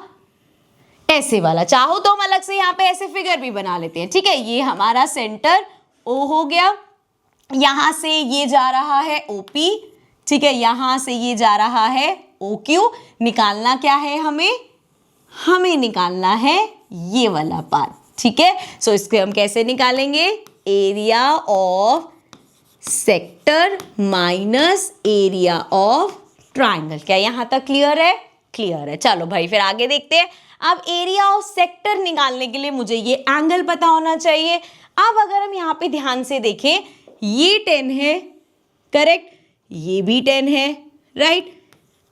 ऐसे वाला। चाहो तो हम अलग से यहाँ पे ऐसे फिगर भी बना लेते हैं। ठीक है, ये हमारा सेंटर O हो गया, यहां से ये जा रहा है OP। ठीक है, यहां से ये जा रहा है OQ। निकालना क्या है हमें निकालना है ये वाला पार्ट। ठीक है, सो इसके हम कैसे निकालेंगे, area of sector minus area of triangle. क्या यहां तक क्लियर है, क्लियर है। चलो भाई फिर आगे देखते हैं। अब एरिया ऑफ सेक्टर निकालने के लिए मुझे ये एंगल पता होना चाहिए। अब अगर हम यहाँ पे ध्यान से देखें, ये 10 है, करेक्ट, ये भी 10 है, राइट।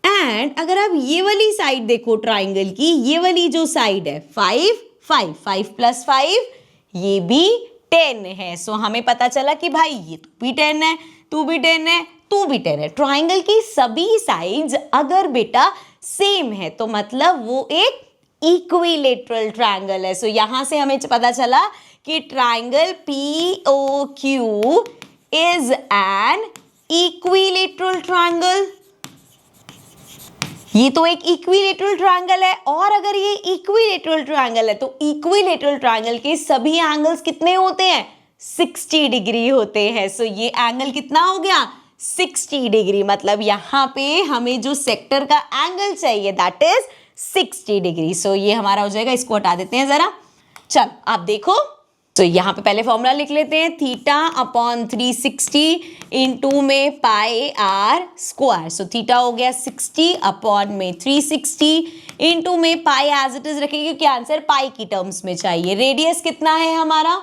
एंड अगर आप ये वाली साइड देखो ट्राइंगल की, ये वाली जो साइड है 5 5 5 प्लस 5, ये भी 10 है। सो हमें पता चला कि भाई ये तू भी 10 है, तू भी 10 है, तू भी 10 है। ट्राइंगल की सभी साइड्स अगर बेटा सेम है तो मतलब वो एक इक्विलेटरल ट्राइंगल है। सो यहां से हमें पता चला कि triangle POQ is an equilateral triangle. ये तो एक इक्विलेटरल ट्राइंगल है, और अगर ये इक्विलेटरल ट्राइंगल है तो इक्विलेटरल ट्राइंगल के सभी एंगल्स कितने होते हैं, 60 डिग्री होते हैं। सो ये एंगल कितना हो गया, 60 डिग्री। मतलब यहाँ पे हमें जो सेक्टर का एंगल चाहिए दैट इज 60 डिग्री। सो ये हमारा हो जाएगा, इसको हटा देते हैं जरा। चल आप देखो, तो यहाँ पे पहले फॉर्मूला लिख लेते हैं, थीटा अपॉन 360 इंटू में पाई आर स्क्वायर। सो थीटा हो गया 60 अपॉन में 360 इंटू में पाई एज इट इज रखेंगे, क्योंकि आंसर पाई की टर्म्स में चाहिए। रेडियस कितना है हमारा,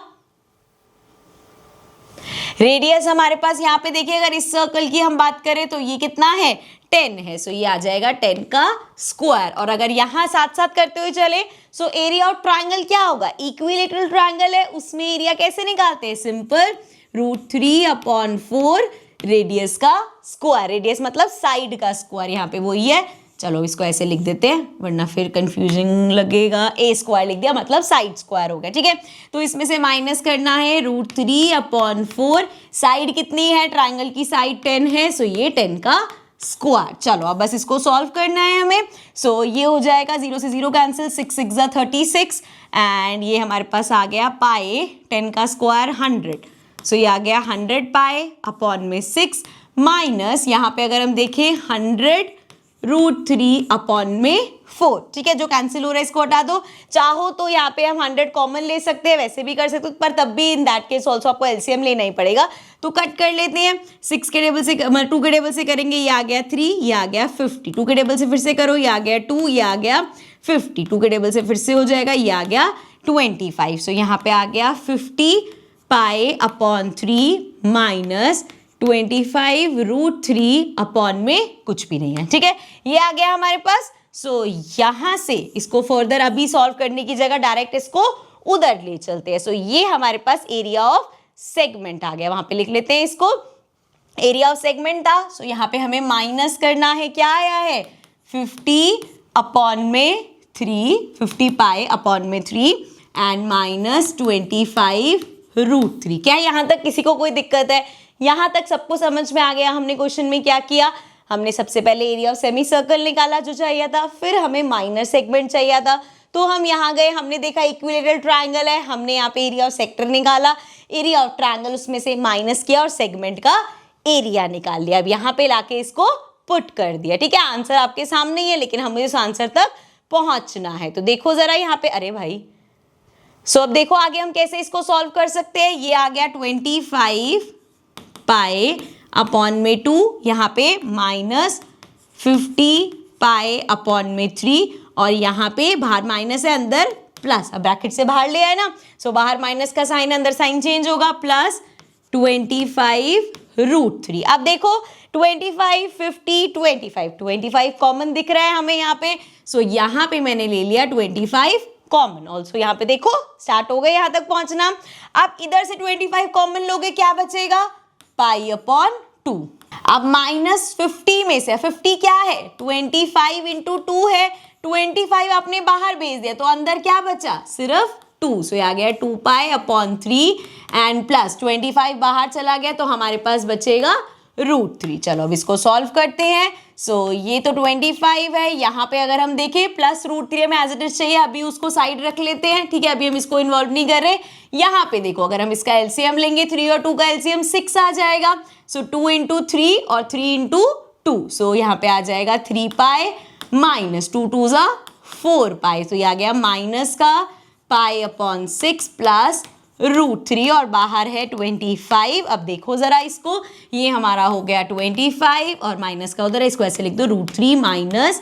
रेडियस हमारे पास यहाँ पे देखिए, अगर इस सर्कल की हम बात करें तो ये कितना है 10 है, सो ये आ जाएगा 10 का स्क्वायर। और अगर यहाँ साथ साथ करते हुए चले सो एरिया ऑफ ट्राइंगल क्या होगा, इक्विलेटरल ट्राइंगल है, उसमें एरिया कैसे निकालते हैं, सिंपल √3/4 रेडियस का स्क्वायर। रेडियस मतलब साइड का स्क्वायर, यहाँ पे वही है। चलो इसको ऐसे लिख देते हैं वरना फिर कंफ्यूजिंग लगेगा। ए स्क्वायर लिख दिया मतलब साइड स्क्वायर हो गया, ठीक है। तो इसमें से माइनस करना है √3/4, साइड कितनी है, ट्राइंगल की साइड 10 है, सो ये 10 का स्क्वायर। चलो अब बस इसको सॉल्व करना है हमें। सो ये हो जाएगा 0 से 0 कैंसिल, 6 6 जा 36 एंड ये हमारे पास आ गया पाई 10 का स्क्वायर 100। सो ये आ गया 100 पाई अपॉन में 6 माइनस यहाँ पे अगर हम देखें 100 √3 अपॉन में 4, ठीक है। जो कैंसिल हो रहा है इसको हटा दो। चाहो तो यहाँ पे हम 100 कॉमन ले सकते हैं, वैसे भी कर सकते हो, पर तब भी इन दैट केस ऑल्सो आपको एलसीएम लेना ही पड़ेगा, तो कट कर लेते हैं। 6 के टेबल से 2 के टेबल से करेंगे, ये आ गया 3, ये आ गया 50। 2 के टेबल से फिर से करो, ये आ गया 2, ये आ गया 50। 2 के टेबल से फिर से हो जाएगा, ये आ गया 25। सो यहाँ पे आ गया 50 पाई अपॉन 3 माइनस 25 √3 अपॉन में कुछ भी नहीं है, ठीक है। ये आ गया हमारे पास। सो यहाँ से इसको फर्दर अभी सॉल्व करने की जगह डायरेक्ट इसको उधर ले चलते हैं। सो ये हमारे पास एरिया ऑफ सेगमेंट आ गया, वहां पे लिख लेते हैं इसको, एरिया ऑफ सेगमेंट था। सो यहाँ पे हमें माइनस करना है, क्या आया है 50 अपॉन में 3, 50 पाई अपॉन में 3 एंड माइनस 25 √3। क्या यहाँ तक किसी को कोई दिक्कत है? यहाँ तक सबको समझ में आ गया? हमने क्वेश्चन में क्या किया, हमने सबसे पहले एरिया ऑफ सेमी सर्कल निकाला जो चाहिए था, फिर हमें माइनर सेगमेंट चाहिए था, तो हम यहाँ गए, हमने देखा इक्विलेटरल ट्राइंगल है, हमने यहाँ पे एरिया ऑफ सेक्टर निकाला, एरिया ऑफ ट्राइंगल उसमें से माइनस किया और सेगमेंट का एरिया निकाल लिया। अब यहाँ पे लाके इसको पुट कर दिया, ठीक है। आंसर आपके सामने ही है, लेकिन हमें उस आंसर तक पहुंचना है। तो देखो जरा यहाँ पे, अरे भाई सो अब देखो आगे हम कैसे इसको सॉल्व कर सकते हैं। ये आ गया 25 पाई अपॉन में 2, यहाँ पे माइनस 50 पाई अपॉन में 3 और यहाँ पे बाहर माइनस है अंदर प्लस, अब ब्रैकेट से बाहर ले आए ना, सो बाहर माइनस का साइन अंदर साइन चेंज होगा, प्लस 25 √3। अब देखो 25 50 25 कॉमन दिख रहा है हमें यहाँ पे, सो यहाँ पे मैंने ले लिया 25 कॉमन। ऑल्सो यहाँ पे देखो स्टार्ट हो गए यहाँ तक पहुंचना। अब इधर से 25 कॉमन लोगे, क्या बचेगा पाई अपॉन 2। अब माइनस 50 में से 50 क्या है 25 इंटू 2 है, 25 आपने बाहर भेज दिया तो अंदर क्या बचा सिर्फ 2, सो आ गया 2 पाई अपॉन 3 एंड प्लस 25 बाहर चला गया तो हमारे पास बचेगा √3। चलो अब इसको सॉल्व करते हैं। सो ये तो 25 है, यहाँ पे अगर हम देखें प्लस √3 हमें एज इट इज चाहिए, अभी उसको साइड रख लेते हैं, ठीक है। अभी हम इसको इन्वॉल्व नहीं कर रहे। यहाँ पे देखो अगर हम इसका एलसीएम लेंगे 3 और 2 का एलसीएम 6 आ जाएगा, सो 2 इंटू 3 और 3 इंटू 2, सो यहाँ पे आ जाएगा 3 पाई माइनस 2 2 जा 4 पाई, तो ये आ गया माइनस का पाई अपॉन 6 प्लस √3 और बाहर है 25। अब देखो जरा इसको, ये हमारा हो गया 25 और माइनस का उधर है, इसको ऐसे लिख दो √3 माइनस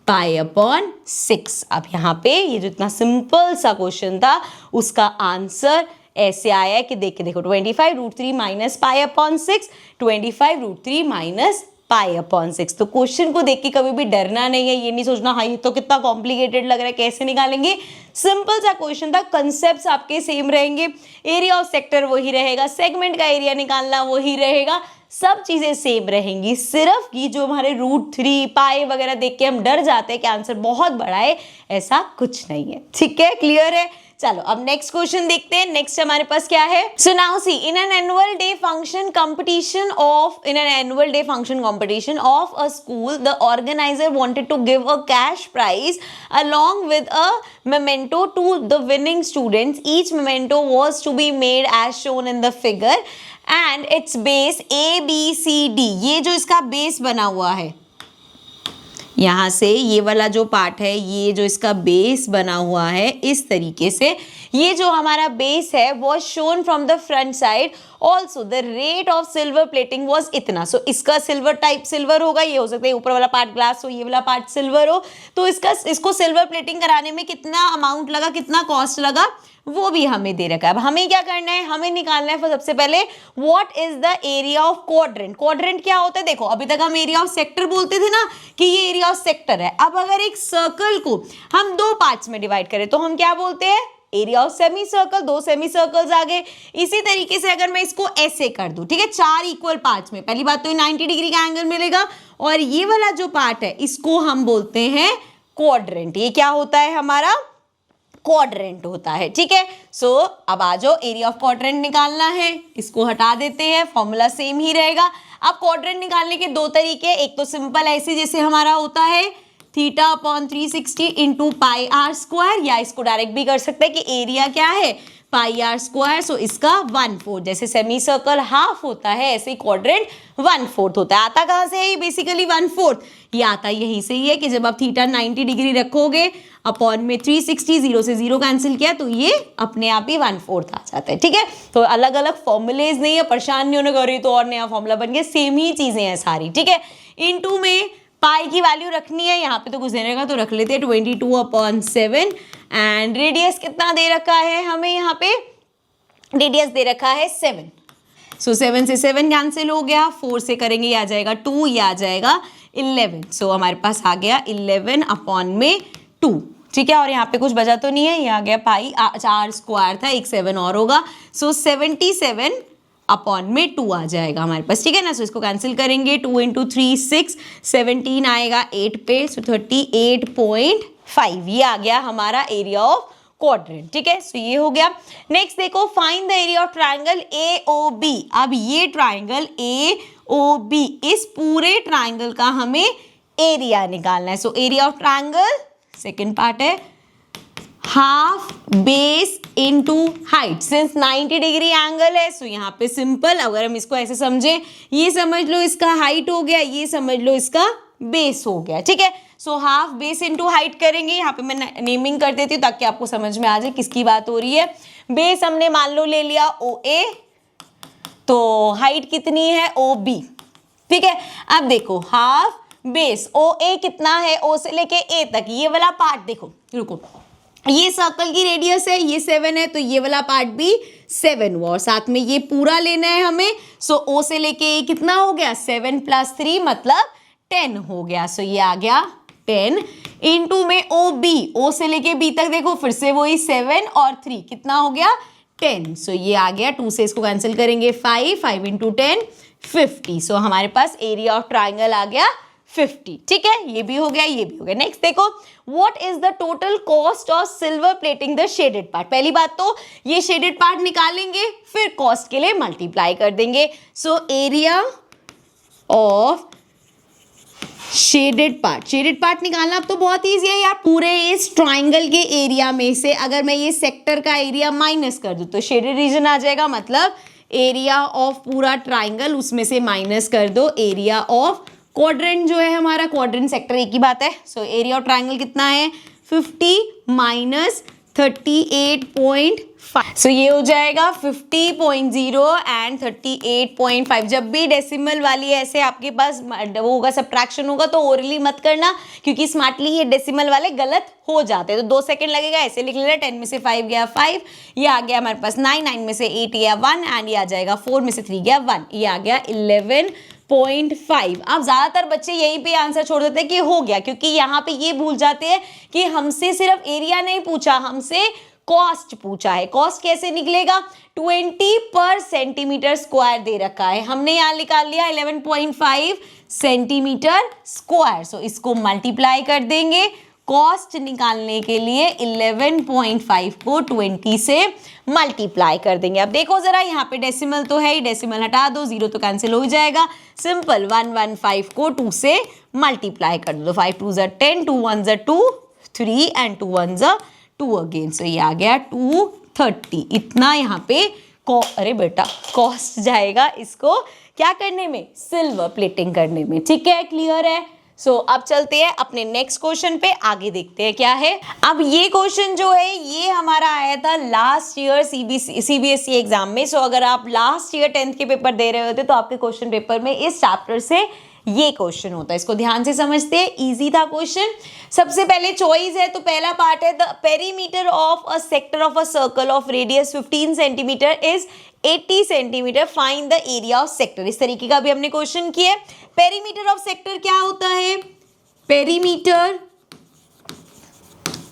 पाई अपॉन 6। अब यहाँ पे ये जो इतना सिंपल सा क्वेश्चन था उसका आंसर ऐसे आया है कि देख के देखो 25 √3 minus pi upon 6, 25 √3 minus pi upon 6। तो क्वेश्चन को देख के कभी भी डरना नहीं है, ये नहीं सोचना हाँ ये तो कितना कॉम्प्लिकेटेड लग रहा है कैसे निकालेंगे। सिंपल सा क्वेश्चन था, कंसेप्ट्स आपके सेम रहेंगे, एरिया ऑफ सेक्टर वही रहेगा, सेगमेंट का एरिया निकालना वही रहेगा, सब चीजें सेम रहेंगी। सिर्फ ये जो हमारे √3 पाई वगैरह देख के हम डर जाते हैं कि आंसर बहुत बड़ा है, ऐसा कुछ नहीं है, ठीक है, क्लियर है। चलो अब नेक्स्ट क्वेश्चन देखते हैं। नेक्स्ट हमारे पास क्या है, so now see in an annual day function competition of a school the organiser wanted to give a cash prize along with a memento to the winning students. Each memento was to be made as shown in the figure and its base ABCD, ये जो इसका base बना हुआ है यहाँ से ये वाला जो पार्ट है, ये जो इसका बेस बना हुआ है इस तरीके से, ये जो हमारा बेस है वो shown from the front side. Also the rate of silver plating was इतना, सो इसका सिल्वर टाइप सिल्वर होगा, ये हो सकता है ऊपर वाला पार्ट ग्लास हो, ये वाला पार्ट सिल्वर हो, तो इसको सिल्वर प्लेटिंग कराने में कितना अमाउंट लगा, कितना कॉस्ट लगा वो भी हमें दे रखा है। अब हमें क्या करना है, हमें निकालना है सबसे पहले what is the area of quadrant. Quadrant क्या होता है, देखो अभी तक हम एरिया ऑफ सेक्टर बोलते थे ना कि ये एरिया ऑफ सेक्टर है। अब अगर एक सर्कल को हम दो पार्ट्स में डिवाइड करें तो हम क्या बोलते हैं, एरिया ऑफ सेमी सर्कल। दो सेमी सर्कल्स आ गए। इसी तरीके से अगर मैं इसको ऐसे कर दूं, ठीक है, 4 इक्वल पार्ट्स में, पहली बात तो 90 डिग्री का एंगल मिलेगा और ये वाला जो पार्ट है इसको हम बोलते हैं क्वाड्रेंट। ये क्या होता है, हमारा क्वाड्रेंट होता है, ठीक है। सो अब आ जाओ, एरिया ऑफ क्वाड्रेंट निकालना है, इसको हटा देते हैं, फॉर्मूला सेम ही रहेगा। अब क्वाड्रेंट निकालने के दो तरीके, एक तो सिंपल ऐसे जैसे हमारा होता है theta upon 360 into pi r square, या इसको डायरेक्ट भी कर सकते हैं कि एरिया क्या है पाई आर स्क्वायर, सो इसका 1/4। जैसे सेमी सर्कल हाफ होता है ऐसे ही क्वाड्रेंट 1/4 होता है। आता कहाँ से है ये, बेसिकली 1/4 ये आता यही से ही है कि जब आप थीटा 90 डिग्री रखोगे अपॉन में 360, 0 से 0 कैंसिल किया तो ये अपने आप ही 1/4 आ जाता है, ठीक है। तो अलग अलग फॉर्मूलेज नहीं है, परेशान नहीं होने का रही तो और नया फॉर्मूला बन गया, सेम ही चीजें हैं सारी, ठीक है। इनटू में पाई की वैल्यू रखनी है, यहाँ पे तो कुछ देने का तो रख लेते हैं 22/7 एंड रेडियस कितना दे रखा है हमें, यहाँ पे रेडियस दे रखा है 7। सो 7 से 7 कैंसिल हो गया, 4 से करेंगे ये आ जाएगा 2, ये आ जाएगा 11। सो हमारे पास आ गया 11/2, ठीक है। और यहाँ पे कुछ बचा तो नहीं है, ये आ गया पाई आर स्क्वायर था, एक 7 और होगा, सो 77/2 आ जाएगा हमारे पास, ठीक है ना। सो इसको कैंसिल करेंगे, 2 इंटू 3 6, 17 आएगा 8 पे, सो 38.5 ये आ गया हमारा एरिया ऑफ क्वाड्रेंट, ठीक है। सो ये हो गया। नेक्स्ट देखो, find the area of triangle AOB। अब ये ट्राइंगल AOB, इस पूरे ट्राइंगल का हमें एरिया निकालना है। So area of triangle second part है half base into height. Since 90 degree angle है सो यहाँ पे सिंपल, अगर हम इसको ऐसे समझे, ये समझ लो इसका हाइट हो गया, ये समझ लो इसका बेस हो गया, ठीक है। So half base into height करेंगे, यहाँ पे मैं नेमिंग कर देती हूँ ताकि आपको समझ में आ जाए किसकी बात हो रही है। बेस हमने मान लो ले लिया OA, तो हाइट कितनी है OB, ठीक है। अब देखो हाफ बेस OA कितना है, O से लेके A तक, ये वाला पार्ट देखो, रुको, ये सर्कल की रेडियस है, ये 7 है, तो ये वाला पार्ट भी 7 हुआ और साथ में ये पूरा लेना है हमें। सो O से लेके A कितना हो गया, 7 + 3 मतलब 10 हो गया। सो ये आ गया 10 इंटू में OB, O से लेके B तक देखो फिर से वही 7 और 3 कितना हो गया 10। सो ये आ गया, 2 से इसको कैंसिल करेंगे 5 इंटू 10 50। सो हमारे पास एरिया ऑफ ट्राइंगल आ गया 50, ठीक है। ये भी हो गया, ये भी हो गया। नेक्स्ट देखो, what is the total cost of silver plating the shaded part. पहली बात तो ये शेडेड पार्ट निकालेंगे, फिर कॉस्ट के लिए मल्टीप्लाई कर देंगे। सो एरिया ऑफ शेडेड पार्ट निकालना अब तो बहुत ईजी है यार। पूरे इस ट्राइंगल के एरिया में से अगर मैं ये सेक्टर का एरिया माइनस कर दूं तो शेडेड रीजन आ जाएगा, मतलब एरिया ऑफ पूरा ट्राइंगल उसमें से माइनस कर दो एरिया ऑफ क्वाड्रेंट जो है हमारा, क्वाड्रेंट सेक्टर एक ही बात है। सो एरिया ऑफ ट्राइंगल कितना है 50 माइनस 38.5। सो ये हो जाएगा 50.0 एंड 38.5। जब भी डेसिमल वाली ऐसे आपके पास वो होगा, सबट्रैक्शन होगा, तो ओरली मत करना क्योंकि स्मार्टली ये डेसिमल वाले गलत हो जाते हैं। तो 2 सेकंड लगेगा, ऐसे लिख लेना, 10 में से 5 गया 5, ये आ गया हमारे पास 9 में से 8 गया 1 एंड ये आ जाएगा 4 में से 3 गया 1, ये आ गया 11.5। अब ज्यादातर बच्चे यहीं पे आंसर छोड़ देते हैं कि हो गया, क्योंकि यहाँ पे ये भूल जाते हैं कि हमसे सिर्फ एरिया नहीं पूछा, हमसे कॉस्ट पूछा है। कॉस्ट कैसे निकलेगा, 20 पर सेंटीमीटर स्क्वायर दे रखा है, हमने यहाँ निकाल लिया 11.5 सेंटीमीटर स्क्वायर। सो इसको मल्टीप्लाई कर देंगे, कॉस्ट निकालने के लिए 11.5 को 20 से मल्टीप्लाई कर देंगे। अब देखो जरा, यहाँ पे डेसिमल तो है ही, डेसिमल हटा दो, 0 तो कैंसिल हो जाएगा। सिंपल 115 को 2 से मल्टीप्लाई कर दो, 5 2 ज़ा 10, 2 1 ज़ा 2 3 एंड 2 1 ज़ा 2 अगेन। सो ये आ गया 230। इतना यहाँ पे अरे बेटा कॉस्ट जाएगा इसको क्या करने में, सिल्वर प्लेटिंग करने में, ठीक है, क्लियर है। सो अब चलते हैं अपने नेक्स्ट क्वेश्चन पे, आगे देखते हैं क्या है। अब ये क्वेश्चन जो है ये हमारा आया था लास्ट ईयर सीबीएसई एग्जाम में। सो अगर आप लास्ट ईयर 10th के पेपर दे रहे होते तो आपके क्वेश्चन पेपर में इस चैप्टर से ये क्वेश्चन होता है। इसको ध्यान से समझते हैं, इजी था क्वेश्चन। सबसे पहले चॉइस है, तो पहला पार्ट है the perimeter of a sector of a circle of radius 15 centimetre is 80 centimetre, find the area of sector. इस तरीके का भी हमने क्वेश्चन किया है। पेरीमीटर ऑफ सेक्टर क्या होता है? पेरीमीटर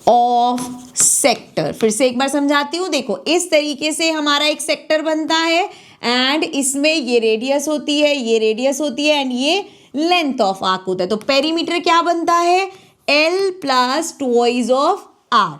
ऑफ सेक्टर, फिर से एक बार समझाती हूँ। देखो इस तरीके से हमारा एक सेक्टर बनता है एंड इसमें ये रेडियस होती है, ये रेडियस होती है एंड ये लेंथ ऑफ आर्क होता है। तो पेरीमीटर क्या बनता है? L plus twice of R,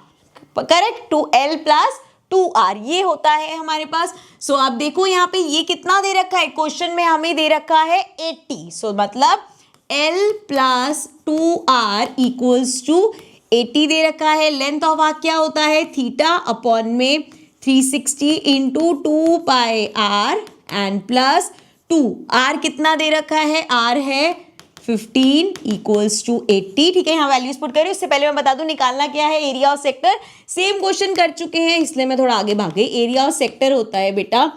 correct, 2L plus 2R, ये होता है हमारे पास। सो अब देखो यहाँ पे ये कितना दे रखा है, क्वेश्चन में हमें दे रखा है 80। सो मतलब L plus 2R equals to 80 दे रखा है। लेंथ ऑफ आर्क क्या होता है? थीटा अपॉन में 360 into 2 pi R and plus 2। R कितना दे रखा है? R है 15 इक्वल्स टू 80। ठीक है, यहाँ वैल्यूज पुट करें। उससे पहले मैं बता दूं निकालना क्या है, area of sector. Same question कर चुके हैं इसलिए मैं थोड़ा आगे भाग गई। एरिया ऑफ सेक्टर होता है बेटा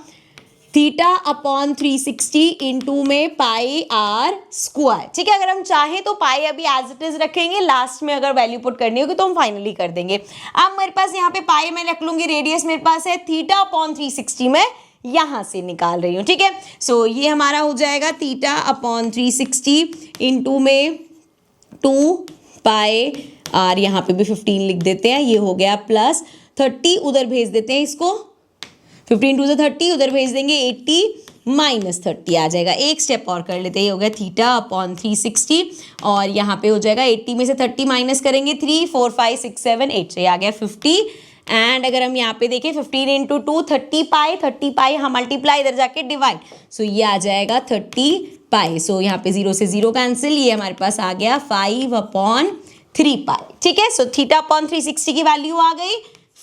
थीटा अपॉन 360 इंटू में पाई R स्क्वायर। ठीक है, अगर हम चाहें तो पाई अभी एज इट इज रखेंगे, लास्ट में अगर वैल्यू पुट करनी होगी तो हम फाइनली कर देंगे। अब मेरे पास यहाँ पे पाई मैं रख लूंगी, रेडियस मेरे पास है थीटा अपॉन 360 में यहां से निकाल रही हूँ। ठीक है, सो ये हमारा हो जाएगा थीटा अपॉन 360 इंटू में 2 पाई R, यहाँ पे भी 15 लिख देते हैं, ये हो गया प्लस 30, उधर भेज देते हैं इसको, 15 टू 30, उधर भेज देंगे 80 माइनस 30 आ जाएगा। एक स्टेप और कर लेते हैं, ये हो गया थीटा अपॉन 360 और यहाँ पे हो जाएगा 80 में से 30 माइनस करेंगे 3, 4, 5, 6, 7, 8, से आ गया 50। एंड अगर हम यहाँ पे देखें 15 इंटू 2 30 पाई, हम मल्टीप्लाई इधर जाके डिवाइड, सो ये आ जाएगा 30 पाई। सो यहाँ पे 0 से 0 कैंसिल, ये हमारे पास आ गया 5/3 पाई। ठीक है, सो थीटा अपॉन 360 की वैल्यू आ गई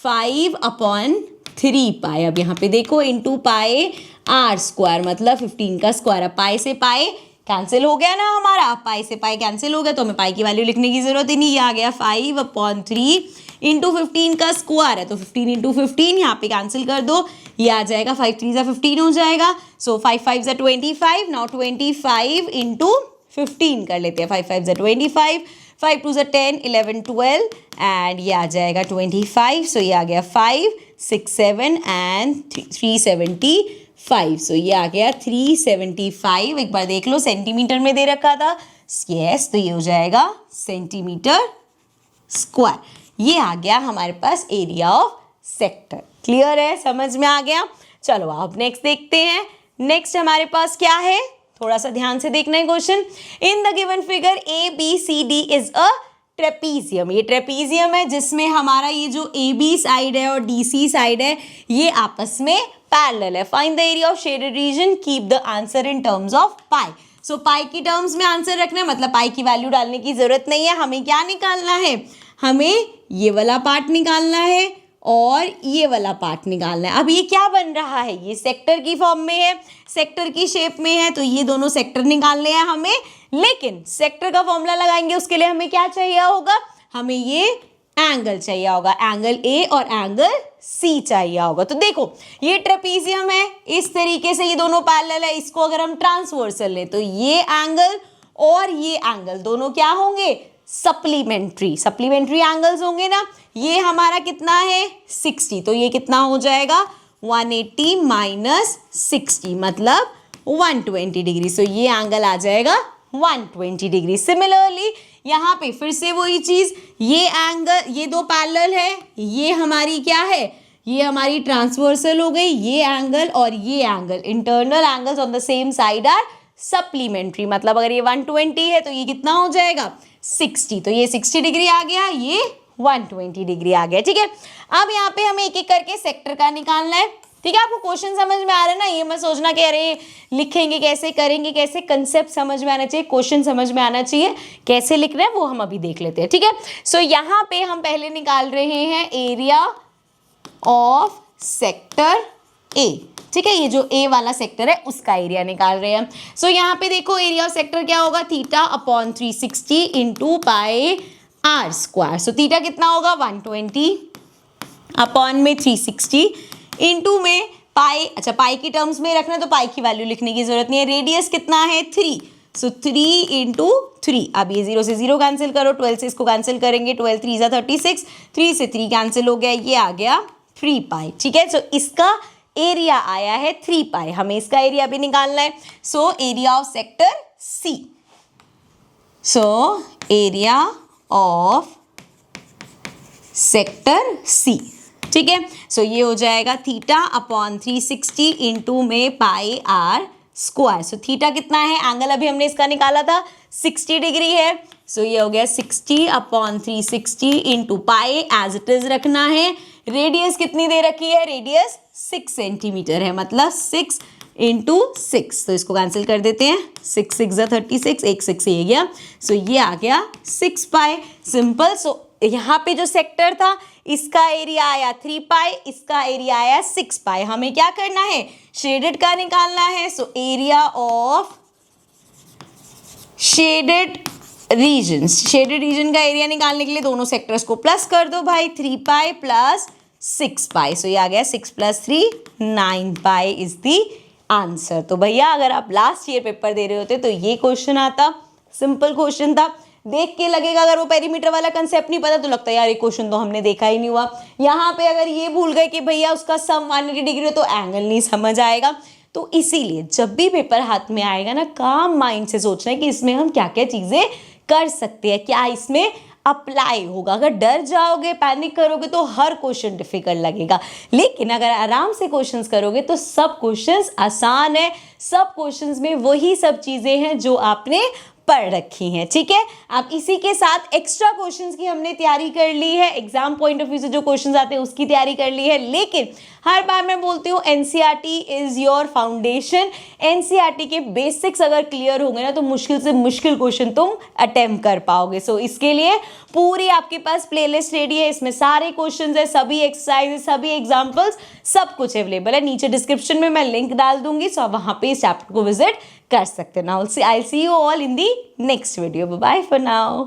5/3 पाई। अब यहाँ पे देखो इंटू पाई R स्क्वायर मतलब 15 का स्क्वायर। अब पाई से पाई कैंसिल हो गया ना हमारा, पाई से पाई कैंसिल हो गया तो हमें पाई की वैल्यू लिखने की जरूरत ही नहीं। ये आ गया 5/3 इंटू 15 का स्क्वायर है तो 15 इंटू 15 यहाँ पे कैंसिल कर दो, ये आ जाएगा 5 3 ज़ा 15 हो जाएगा। सो 5 5 ज़ा 25, नाउ 25 इंटू 15 कर लेते हैं, 5 5 ज़ा 25, 5 2 ज़ा 10, 11 12 एंड ये आ जाएगा 25। सो ये आ गया 5 6 7 एंड 375। सो ये आ गया 375। एक बार देख लो सेंटीमीटर में दे रखा था, यस, तो ये हो जाएगा सेंटीमीटर स्क्वायर। ये आ गया हमारे पास एरिया ऑफ सेक्टर। क्लियर है, समझ में आ गया। चलो आप नेक्स्ट देखते हैं। नेक्स्ट हमारे पास क्या है, थोड़ा सा ध्यान से देखना है question. In the given figure ABCD is a trapezium. ये ट्रेपीजियम है जिसमें हमारा ये जो AB साइड है और DC साइड है ये आपस में पैरेलल है। Find the area of shaded region, keep the answer in terms of pi. So pi की टर्म्स में आंसर रखना है, मतलब पाई की वैल्यू डालने की जरूरत नहीं है। हमें क्या निकालना है, हमें ये वाला पार्ट निकालना है और ये वाला पार्ट निकालना है। अब ये क्या बन रहा है, ये सेक्टर की फॉर्म में है, सेक्टर की शेप में है, तो ये दोनों सेक्टर निकालने हैं हमें। लेकिन सेक्टर का फॉर्मूला लगाएंगे उसके लिए हमें क्या चाहिए होगा, हमें ये एंगल चाहिए होगा, एंगल A और एंगल C चाहिए होगा। तो देखो ये ट्रेपीजियम है, इस तरीके से ये दोनों पैरेलल है। इसको अगर हम ट्रांसवर्सल लें तो ये एंगल और ये एंगल दोनों क्या होंगे, सप्लीमेंट्री एंगल्स होंगे ना। ये हमारा कितना है 60, तो ये कितना हो जाएगा 180 माइनस 60 मतलब 120 डिग्री। सो ये एंगल आ जाएगा 120 डिग्री। सिमिलरली यहाँ पे फिर से वही चीज, ये एंगल, ये दो पैरेलल है, ये हमारी क्या है, ये हमारी ट्रांसवर्सल हो गई। ये एंगल और ये angle, internal angles on the same side are supplementary, मतलब अगर ये 120 है तो ये कितना हो जाएगा 60, तो ये 60 डिग्री आ गया, ये 120 डिग्री आ गया। ठीक है, अब यहाँ पे हमें एक एक करके सेक्टर का निकालना है। ठीक है, आपको क्वेश्चन समझ में आ रहा है ना, ये मत सोचना कि अरे लिखेंगे कैसे, करेंगे कैसे, कंसेप्ट समझ में आना चाहिए, क्वेश्चन समझ में आना चाहिए, कैसे लिख रहे हैं वो हम अभी देख लेते हैं। ठीक है, सो यहाँ पे हम पहले निकाल रहे हैं एरिया ऑफ सेक्टर A। ठीक है, ये जो A वाला सेक्टर है उसका एरिया निकाल रहे हैं। सो यहाँ पे देखो एरिया ऑफ सेक्टर क्या होगा, थीटा अपॉन 360 इंटू पाई R स्क्वायर। सो थीटा कितना होगा 120 अपॉन में 360 इंटू में पाई, अच्छा पाई की टर्म्स में रखना तो पाई की वैल्यू लिखने की जरूरत नहीं है। रेडियस कितना है 3, सो 3 इंटू 3, अब ये 0 से 0 कैंसिल करो, 12 से इसको कैंसिल करेंगे, 12 3 जा 36, 3 से 3 कैंसिल हो गया, ये आ गया 3 पाई। ठीक है, सो इसका एरिया आया है 3 पाई, हमें इसका एरिया भी निकालना है। So area of sector C, so area of sector C, ठीक है। सो ये हो जाएगा थीटा अपॉन 360 इंटू में पाई आर स्क्वायर। सो थीटा कितना है, एंगल अभी हमने इसका निकाला था 60 डिग्री है। सो ये हो गया 60 upon 360 into pi, as it is रखना है। रेडियस कितनी दे रखी है, रेडियस 6 सेंटीमीटर है, मतलब 6 इंटू 6, तो इसको कैंसिल कर देते हैं, 6 6 जा 36, एक 6 ये गया, सो ये आ गया 6 पाई, सिंपल। सो यहाँ पे जो सेक्टर था इसका एरिया आया 3 पाई, इसका एरिया आया 6 पाई, हमें क्या करना है, शेडेड का निकालना है। So area of shaded reason का एरिया निकालने के लिए दोनों सेक्टर्स को प्लस कर दो भाई, 3 पाई प्लस 6 पाई, सो ये आ गया 6 + 3 9 पाई इज द आंसर। तो भैया अगर आप लास्ट ईयर पेपर दे रहे होते तो ये क्वेश्चन आता, सिंपल क्वेश्चन था। देख के लगेगा अगर वो पेरीमीटर वाला कंसेप्ट नहीं पता तो लगता है यार ये क्वेश्चन तो हमने देखा ही नहीं हुआ। यहाँ पे अगर ये भूल गए कि भैया उसका सम 180 डिग्री तो एंगल नहीं समझ आएगा। तो इसीलिए जब भी पेपर हाथ में आएगा ना, काम माइंड से सोचना है कि इसमें हम क्या क्या चीज़ें कर सकते हैं, क्या इसमें अप्लाई होगा। अगर डर जाओगे, पैनिक करोगे तो हर क्वेश्चन डिफिकल्ट लगेगा, लेकिन अगर आराम से क्वेश्चंस करोगे तो सब क्वेश्चंस आसान है। सब क्वेश्चंस में वही सब चीज़ें हैं जो आपने पढ़ रखी हैं, ठीक है। अब इसी के साथ एक्स्ट्रा क्वेश्चंस की हमने तैयारी कर ली है, एग्जाम पॉइंट ऑफ व्यू से जो क्वेश्चंस आते हैं उसकी तैयारी कर ली है। लेकिन हर बार मैं बोलती हूँ NCERT is your foundation. NCERT के बेसिक्स अगर क्लियर होंगे ना तो मुश्किल से मुश्किल क्वेश्चन तुम अटेम्प्ट कर पाओगे। सो इसके लिए पूरी आपके पास प्लेलिस्ट रेडी है, इसमें सारे क्वेश्चंस है, सभी एक्सरसाइजेस, सभी एग्जाम्पल्स, सब कुछ अवेलेबल है। नीचे डिस्क्रिप्शन में मैं लिंक डाल दूंगी, सो आप वहाँ पे इस चैप्टर को विजिट कर सकते हो। Now I see you all in the next video, bye bye for now.